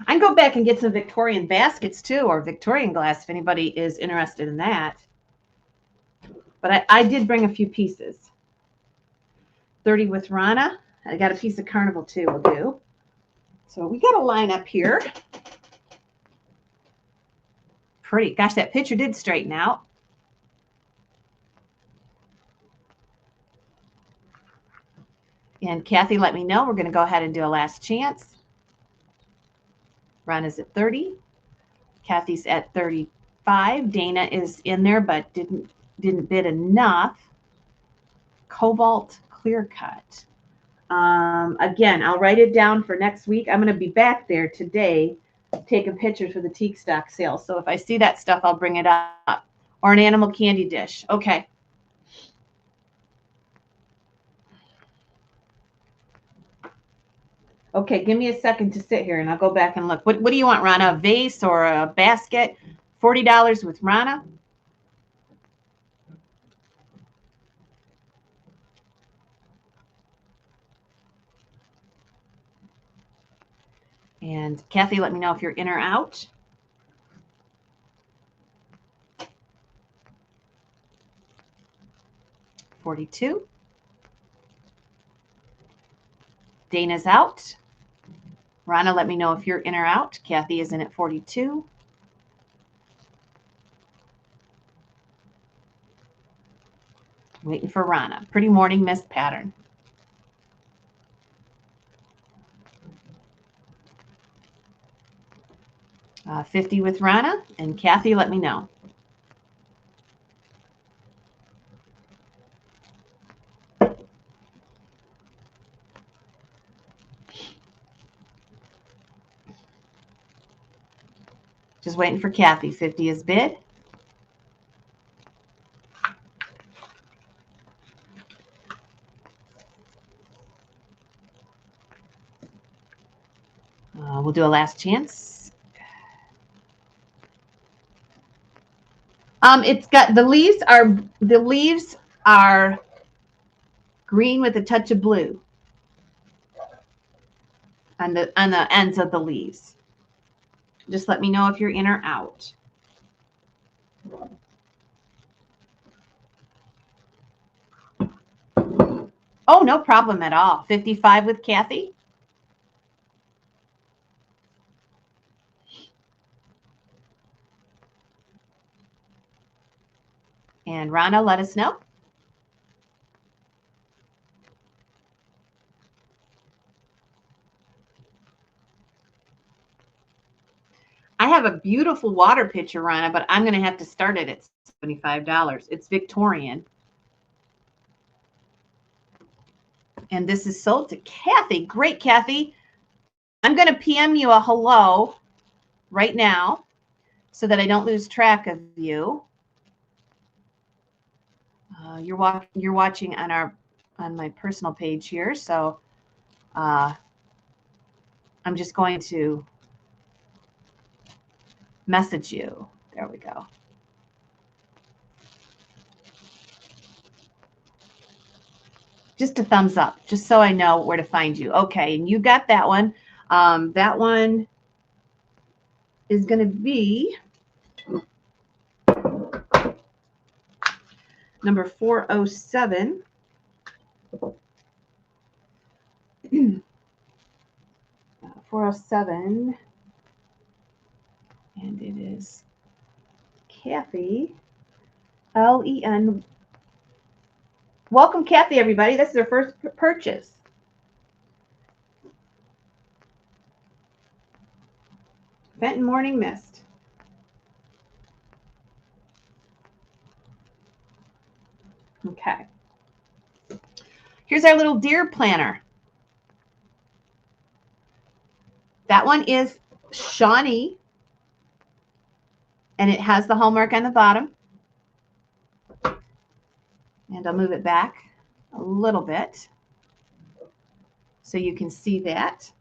Speaker 2: I can go back and get some Victorian baskets too, or Victorian glass if anybody is interested in that. But I did bring a few pieces. 30 with Rana. I got a piece of Carnival too, will do. So we got a line up here. Pretty. Gosh, that picture did straighten out. And Kathy, let me know. We're going to go ahead and do a last chance. Rana's at 30. Kathy's at 35. Dana is in there, but didn't bid enough. Cobalt Clear Cut. Again, I'll write it down for next week. I'm going to be back there today taking pictures for the teak stock sale. So if I see that stuff, I'll bring it up. Or an animal candy dish. Okay. Okay, give me a second to sit here and I'll go back and look. What do you want, Rana? A vase or a basket? $40 with Rana? And Kathy, let me know if you're in or out. $42. Dana's out. Rana, let me know if you're in or out. Kathy is in at 42. Waiting for Rana. Pretty morning mist pattern. $50 with Rana. And Kathy, let me know. Just waiting for Kathy. 50 is bid. We'll do a last chance. It's got the leaves are green with a touch of blue on the ends of the leaves. Just let me know if you're in or out. Oh, no problem at all. 55 with Kathy. And Rana, let us know. I have a beautiful water pitcher, Rana, but I'm going to have to start it at $75. It's Victorian. And this is sold to Kathy. Great, Kathy. I'm going to PM you a hello right now so that I don't lose track of you. You're watching on my personal page here, so I'm just going to message you. There we go. Just a thumbs up, just so I know where to find you. Okay, and you got that one. That one is going to be number 407. 407. And it is Kathy, L-E-N. Welcome, Kathy, everybody. This is her first purchase. Fenton Morning Mist. Okay. Here's our little deer planner. That one is Shawnee, and it has the hallmark on the bottom. And I'll move it back a little bit so you can see that.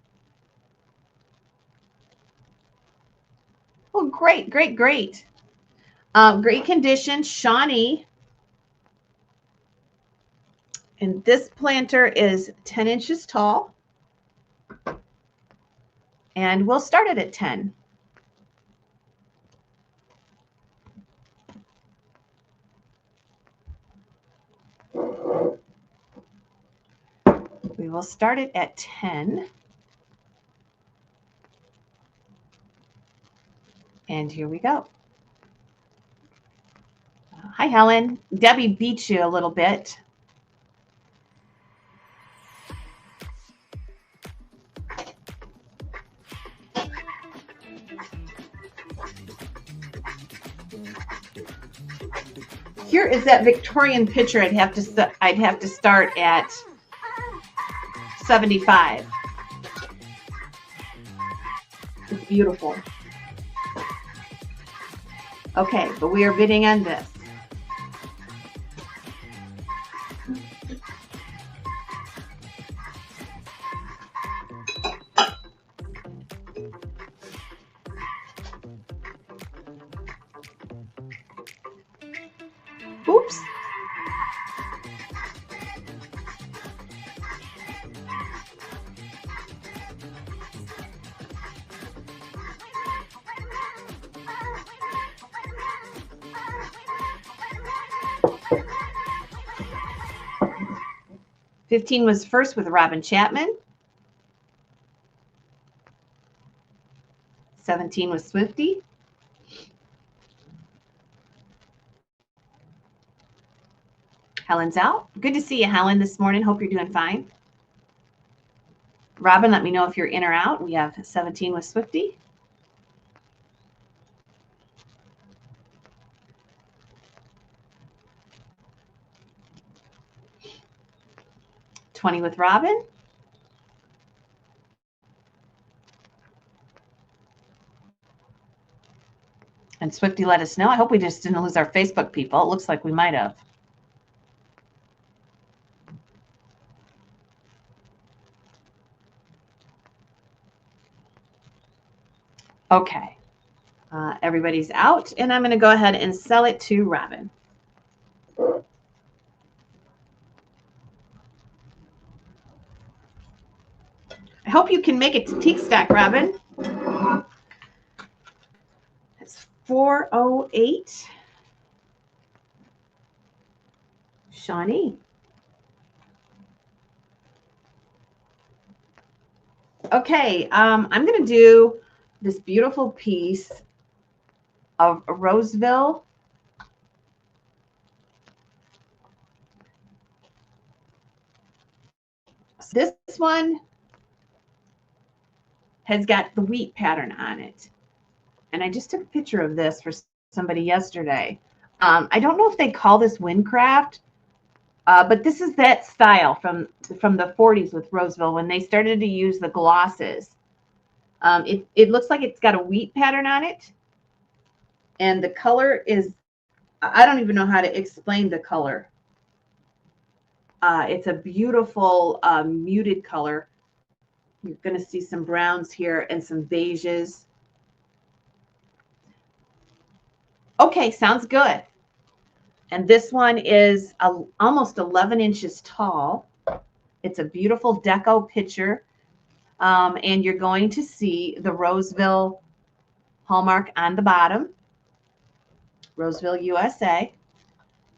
Speaker 2: Oh, great, great, great. Great condition, Shawnee. And this planter is 10 inches tall. And we'll start it at 10. We will start it at 10. And here we go. Hi, Helen. Debbie beat you a little bit. Here is that Victorian picture. I'd have to start at 75. beautiful. Okay, but we are bidding on this. Oops. $15 was first with Robin Chapman. 17 was Swifty. Helen's out. Good to see you, Helen, this morning. Hope you're doing fine. Robin, let me know if you're in or out. We have 17 with Swifty. $20 with Robin. And Swifty let us know. I hope we just didn't lose our Facebook people. It looks like we might have. Okay. Everybody's out, and I'm going to go ahead and sell it to Robin. I hope you can make it to Teak Stack, Robin. That's 408. Shawnee. Okay, I'm going to do this beautiful piece of Roseville. This one has got the wheat pattern on it. And I just took a picture of this for somebody yesterday. I don't know if they call this Windcraft, but this is that style from the 40s with Roseville when they started to use the glosses. It looks like it's got a wheat pattern on it. And the color is, I don't even know how to explain the color. It's a beautiful muted color. You're going to see some browns here and some beiges. Okay, sounds good. And this one is almost 11 inches tall. It's a beautiful deco picture. And you're going to see the Roseville hallmark on the bottom. Roseville, USA.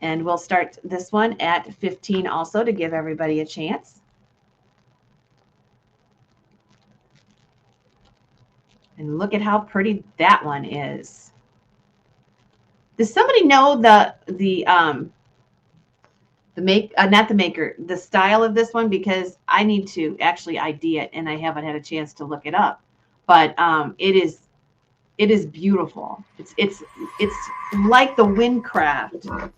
Speaker 2: And we'll start this one at 15 also to give everybody a chance. And look at how pretty that one is. Does somebody know the style of this one? Because I need to actually ID it, and I haven't had a chance to look it up. But it is beautiful. It's like the Windcraft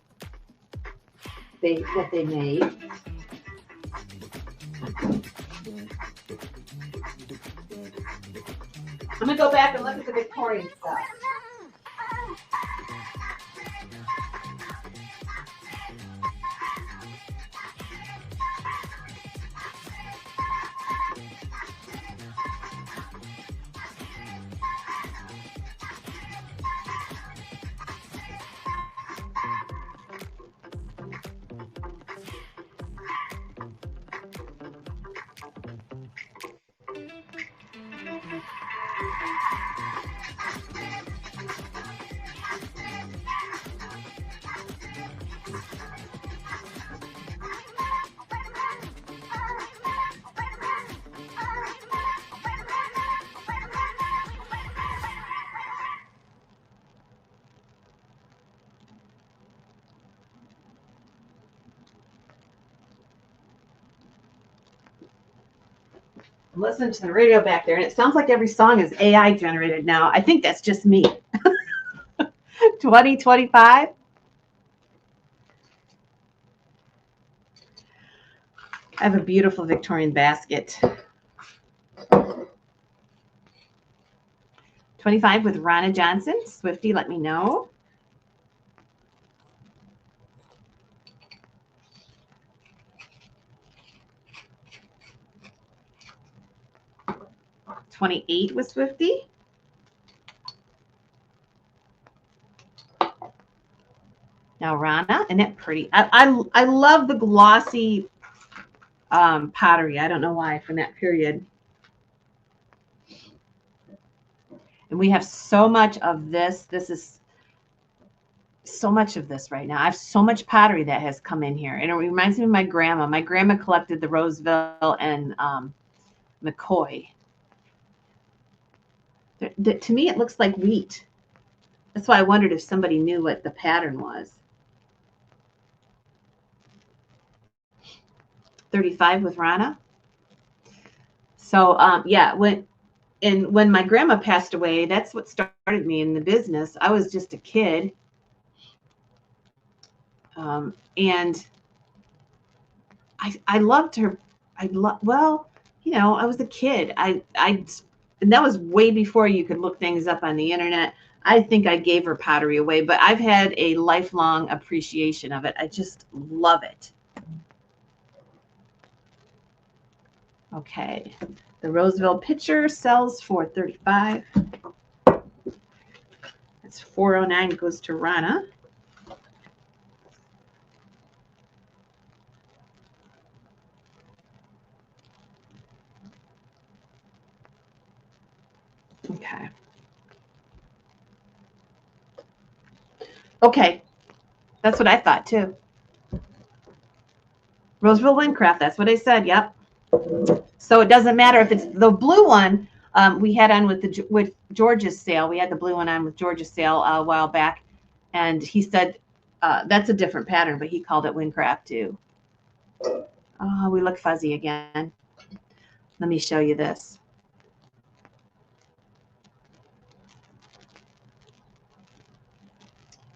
Speaker 2: that they made. I'm gonna go back and look at the Victorian stuff. Listen to the radio back there, and it sounds like every song is AI generated now. I think that's just me. 2025. I have a beautiful Victorian basket. 25 with Ronna Johnson. Swifty, let me know. $28 with Swifty. Now Ronna, isn't that pretty? I love the glossy pottery. I don't know why from that period. And we have so much of this. This is so much of this right now. I have so much pottery that has come in here. And it reminds me of my grandma. My grandma collected the Roseville and McCoy. To me, it looks like wheat. That's why I wondered if somebody knew what the pattern was. 35 with Ronna. So yeah, when my grandma passed away, that's what started me in the business. I was just a kid, and I loved her. Well, you know, I was a kid. And that was way before you could look things up on the internet. I think I gave her pottery away, but I've had a lifelong appreciation of it. I just love it. Okay, the Roseville pitcher sells for $35. That's $409 goes to Ronna. Okay. Okay, that's what I thought too. Roseville Windcraft, that's what I said. Yep. So it doesn't matter if it's the blue one we had on with George's sale. We had the blue one on with George's sale a while back, and he said that's a different pattern, but he called it Windcraft too. Oh, we look fuzzy again. Let me show you this.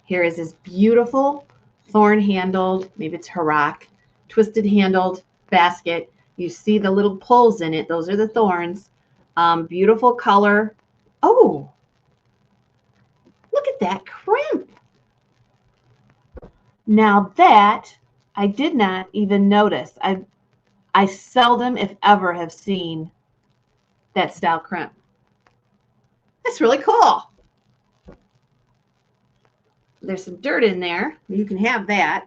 Speaker 2: Here is this beautiful thorn-handled, maybe it's Heroic, twisted-handled basket. You see the little pulls in it. Those are the thorns. Beautiful color. Oh, look at that crimp. Now that I did not even notice. I seldom, if ever, have seen that style crimp. That's really cool. There's some dirt in there. You can have that.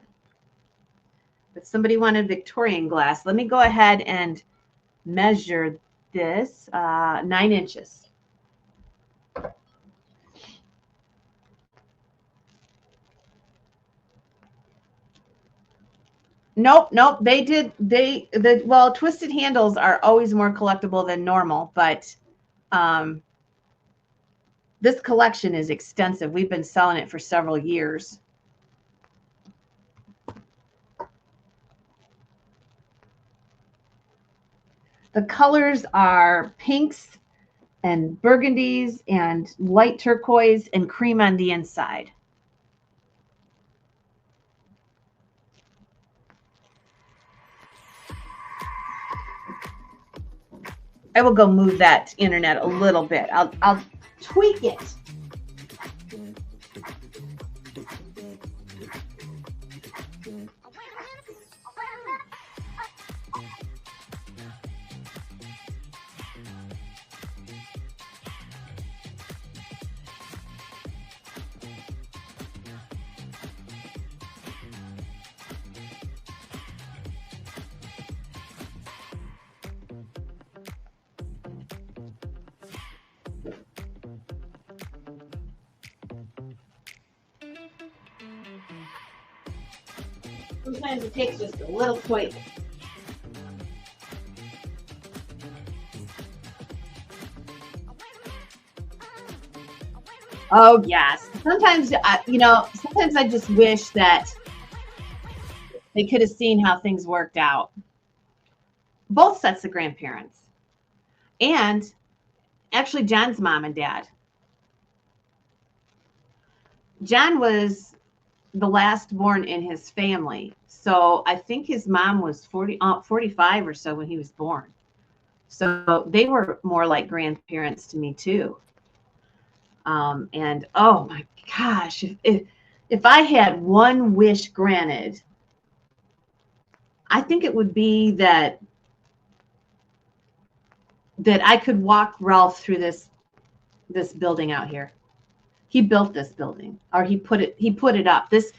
Speaker 2: But somebody wanted Victorian glass. Let me go ahead and measure this 9 inches. Nope. Well, twisted handles are always more collectible than normal, but this collection is extensive. We've been selling it for several years. The colors are pinks and burgundies and light turquoise and cream on the inside. I will go move that internet a little bit. I'll tweak it. Sometimes it takes just a little tweak. Oh, yes. Sometimes, sometimes I just wish that they could have seen how things worked out. Both sets of grandparents. And actually John's mom and dad. John was the last born in his family. So I think his mom was 45 or so when he was born. So they were more like grandparents to me too. And oh my gosh, if I had one wish granted, I think it would be that I could walk Ralph through this building out here. He built this building, or he put it up. This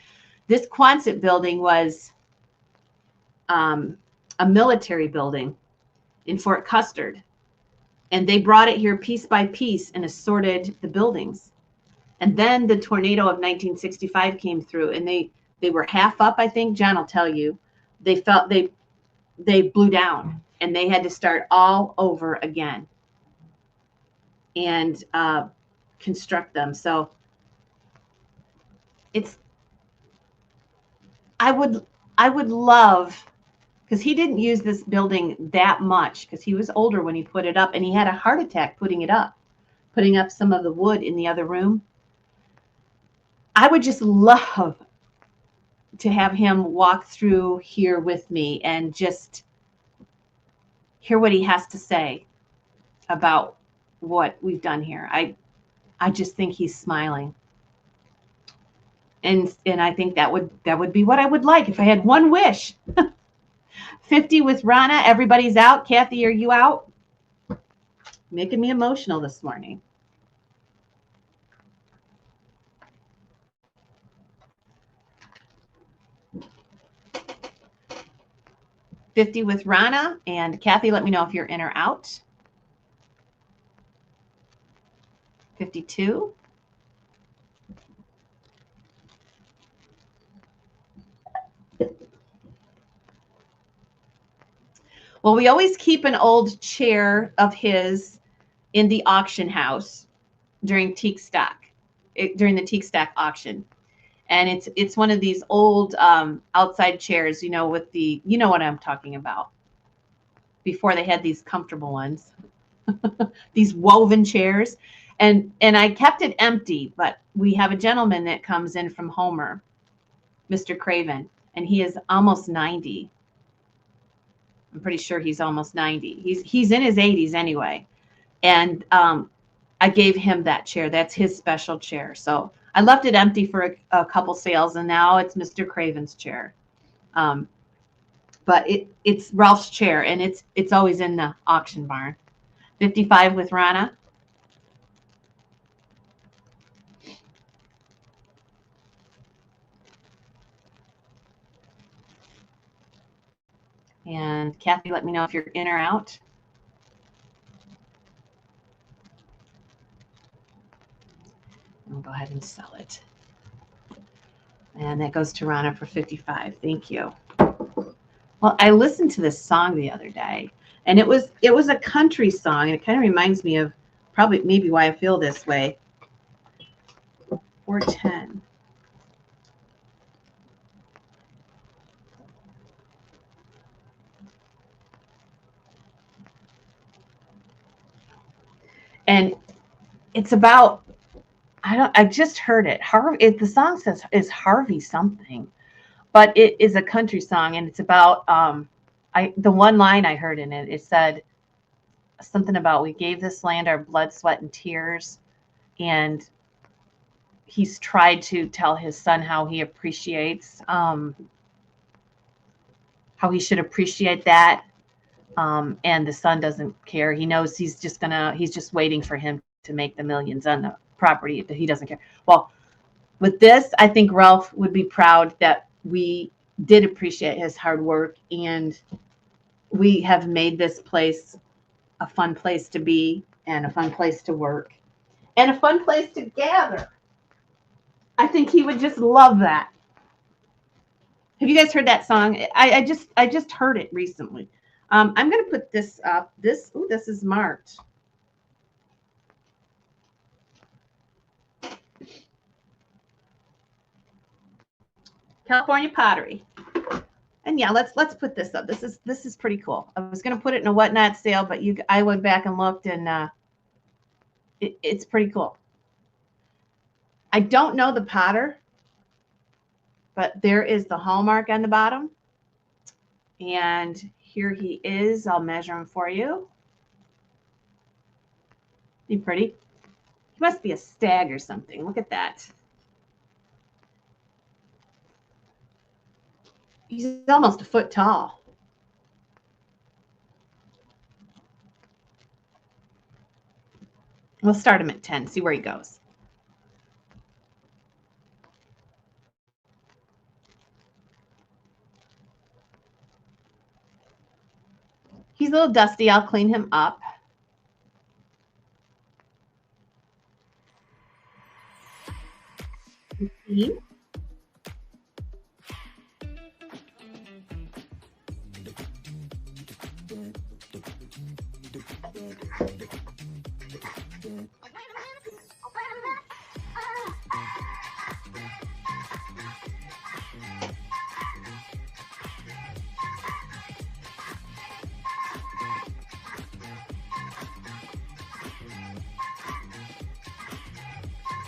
Speaker 2: Quonset building was a military building in Fort Custer, and they brought it here piece by piece and assorted the buildings. And then the tornado of 1965 came through, and they were half up. I think John will tell you, they blew down, and they had to start all over again and construct them. So I would love, because he didn't use this building that much because he was older when he put it up, and he had a heart attack putting up some of the wood in the other room. I would just love to have him walk through here with me and just hear what he has to say about what we've done here. I just think he's smiling. And I think that would be what I would like if I had one wish. 50 with Rana. Everybody's out. Kathy, are you out? Making me emotional this morning. $50 with Rana. And Kathy, let me know if you're in or out. 52. Well, we always keep an old chair of his in the auction house during teak stock, during the teak stock auction. And it's one of these old outside chairs, with the, what I'm talking about, before they had these comfortable ones, these woven chairs. And I kept it empty, but we have a gentleman that comes in from Homer, Mr. Craven, and he is almost 90. I'm pretty sure he's almost 90. He's in his 80s anyway. And I gave him that chair. That's his special chair. So I left it empty for a couple sales, and now it's Mr. Craven's chair. But it's Ralph's chair, and it's always in the auction barn. 55 with Rana. And Kathy, let me know if you're in or out. I'll go ahead and sell it. And that goes to Rana for 55. Thank you. Well, I listened to this song the other day, and it was a country song, and it kind of reminds me of maybe why I feel this way. 410. And it's about, I just heard it. The song says is Harvey something, but it is a country song, and it's about the one line I heard in it said something about, we gave this land our blood, sweat, and tears, and he's tried to tell his son how he appreciates how he should appreciate that. And the son doesn't care. He knows he's just waiting for him to make the millions on the property that he doesn't care. Well, with this, I think Ralph would be proud that we did appreciate his hard work, and we have made this place a fun place to be, and a fun place to work, and a fun place to gather. I think he would just love that. Have you guys heard that song? I just heard it recently. I'm going to put this up. This is marked. California pottery. And yeah, let's put this up. This is pretty cool. I was going to put it in a whatnot sale, but I went back and looked, and it's pretty cool. I don't know the potter, but there is the hallmark on the bottom. And here he is. I'll measure him for you. Be pretty. He must be a stag or something. Look at that. He's almost a foot tall. We'll start him at 10, see where he goes. He's a little dusty. I'll clean him up. $15.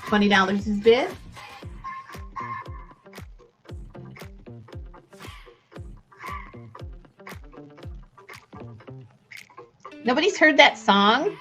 Speaker 2: $20 is bid. Nobody's heard that song?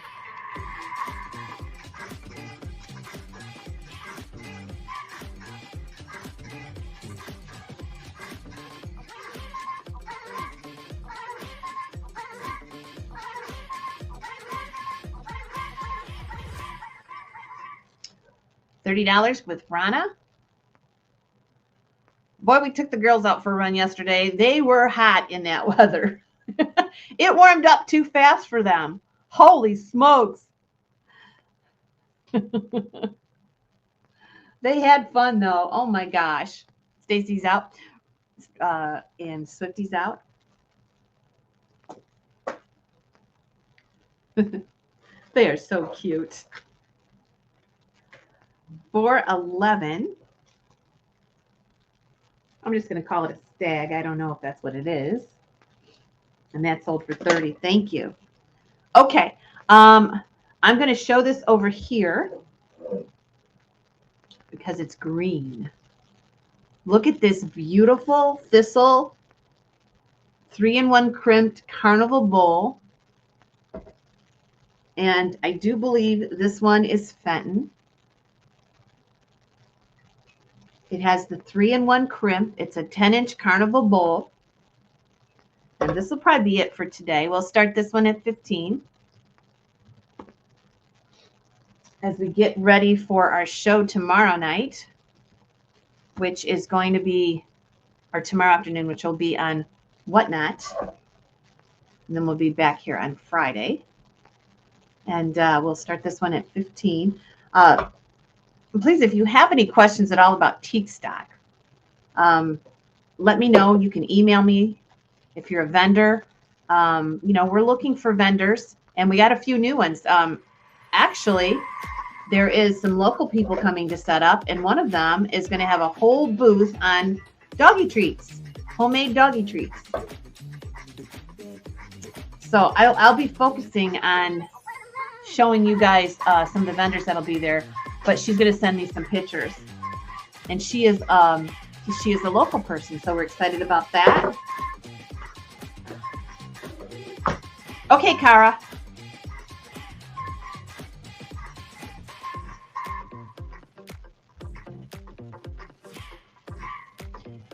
Speaker 2: $30 with Rana. Boy, we took the girls out for a run yesterday. They were hot in that weather. It warmed up too fast for them. Holy smokes. They had fun though. Oh my gosh. Stacy's out. And Swifty's out. They are so cute. 411. I'm just going to call it a stag. I don't know if that's what it is. And that sold for 30. Thank you. Okay. I'm going to show this over here because it's green. Look at this beautiful thistle 3-in-1 crimped carnival bowl. And I do believe this one is Fenton. It has the 3-in-1 crimp. It's a 10-inch carnival bowl. And this will probably be it for today. We'll start this one at 15. As we get ready for our show tomorrow night, which is going to be, or tomorrow afternoon, which will be on Whatnot. And then we'll be back here on Friday. And we'll start this one at 15. Please, if you have any questions at all about teak stock, let me know. You can email me if you're a vendor. You know, we're looking for vendors, and we got a few new ones. Actually, there is some local people coming to set up, and one of them is going to have a whole booth on doggy treats, homemade doggy treats. So I'll be focusing on showing you guys some of the vendors that'll be there. But she's going to send me some pictures, and she is a local person, so we're excited about that. Okay, Kara.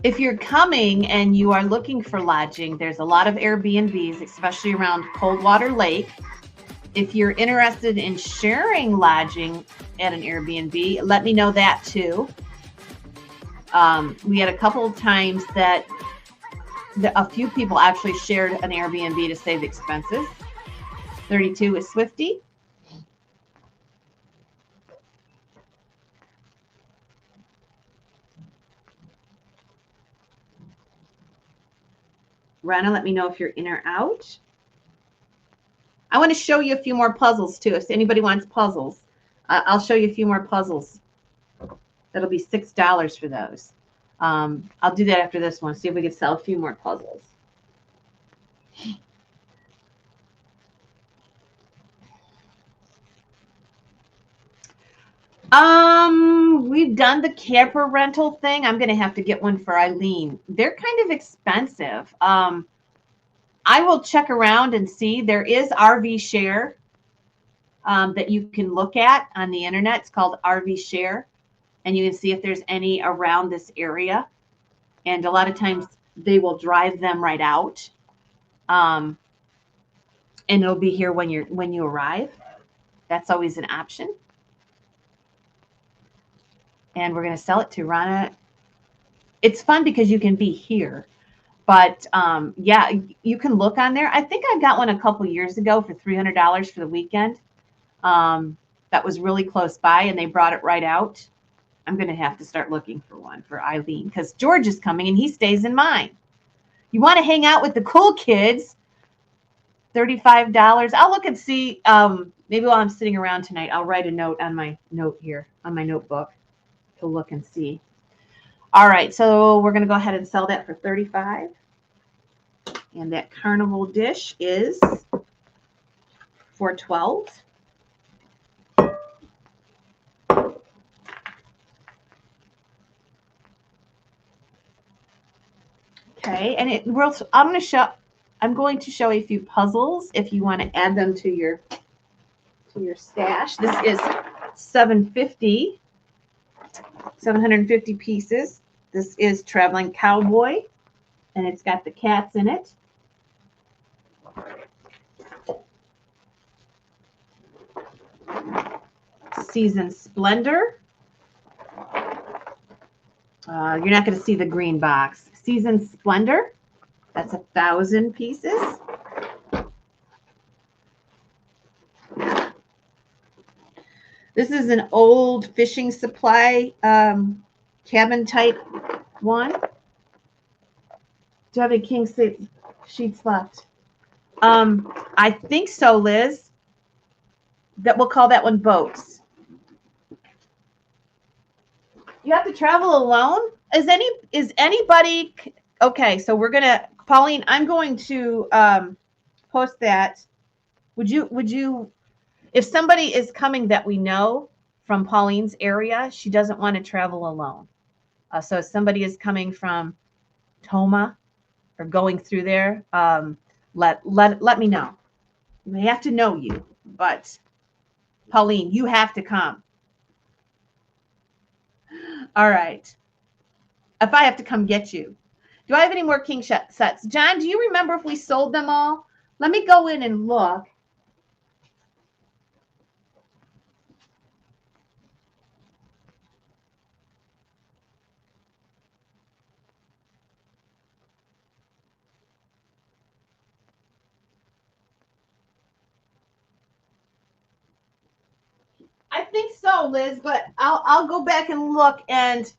Speaker 2: If you're coming and you are looking for lodging, there's a lot of Airbnbs, especially around Coldwater Lake. If you're interested in sharing lodging at an Airbnb, let me know that too. We had a couple of times that a few people actually shared an Airbnb to save expenses. 32 is Swifty. Rana, let me know if you're in or out. I want to show you a few more puzzles too. If anybody wants puzzles, I'll show you a few more puzzles. That'll be $6 for those. I'll do that after this one. See if we can sell a few more puzzles. We've done the camper rental thing. I'm going to have to get one for Eileen. They're kind of expensive. I will check around and see. There is RV Share. that you can look at on the internet. It's called RV Share, and you can see if there's any around this area. And a lot of times they will drive them right out, and it'll be here when you arrive. That's always an option. And we're going to sell it to Rana. It's fun because you can be here. But yeah, you can look on there. I think I got one a couple years ago for $300 for the weekend. That was really close by, and they brought it right out. I'm going to have to start looking for one for Eileen because George is coming and he stays in mine. You want to hang out with the cool kids, $35. I'll look and see. Maybe while I'm sitting around tonight, I'll write a note on my note here, on my notebook to look and see. All right, so we're going to go ahead and sell that for $35. And that carnival dish is for $12. Okay, and I'm going to show a few puzzles if you want to add them to your stash. This is 750 pieces. This is Traveling Cowboy, and it's got the cats in it. Season Splendor. You're not going to see the green box. Season Splendor. That's 1,000 pieces. This is an old fishing supply cabin type one. Do you have any king sheets left? I think so, Liz. That we'll call that one boats. You have to travel alone? Is anybody okay? So we're gonna, Pauline, I'm going to post that. Would you, if somebody is coming that we know from Pauline's area, she doesn't want to travel alone. So if somebody is coming from Toma or going through there, let me know. They have to know you, but Pauline, you have to come. All right. If I have to come get you. Do I have any more king sets? John, do you remember if we sold them all? Let me go in and look. I think so, Liz, but I'll go back and look and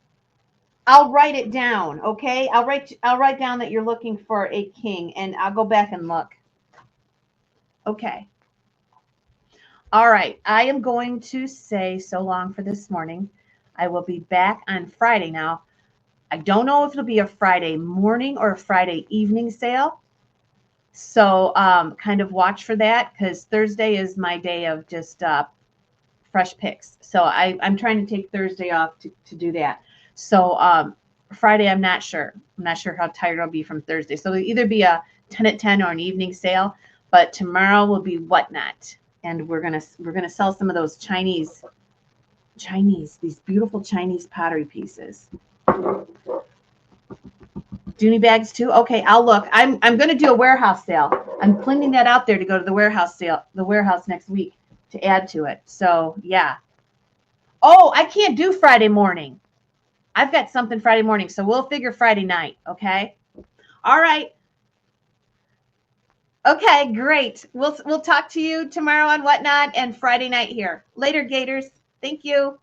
Speaker 2: I'll write it down, okay? I'll write down that you're looking for a king and I'll go back and look. Okay. All right. I am going to say so long for this morning. I will be back on Friday now. I don't know if it'll be a Friday morning or a Friday evening sale. So kind of watch for that because Thursday is my day of just fresh picks. So I'm trying to take Thursday off to do that. So Friday, I'm not sure. I'm not sure how tired I'll be from Thursday. So it'll either be a 10 at 10 or an evening sale. But tomorrow will be whatnot. And we're gonna sell some of those Chinese, these beautiful Chinese pottery pieces. Dooney bags too? Okay, I'll look. I'm gonna do a warehouse sale. I'm planning that out there to go to the warehouse sale, the warehouse next week to add to it. So yeah. Oh, I can't do Friday morning. I've got something Friday morning, so we'll figure Friday night, okay? All right. Okay, great. We'll talk to you tomorrow on Whatnot and Friday night here. Later, Gators. Thank you.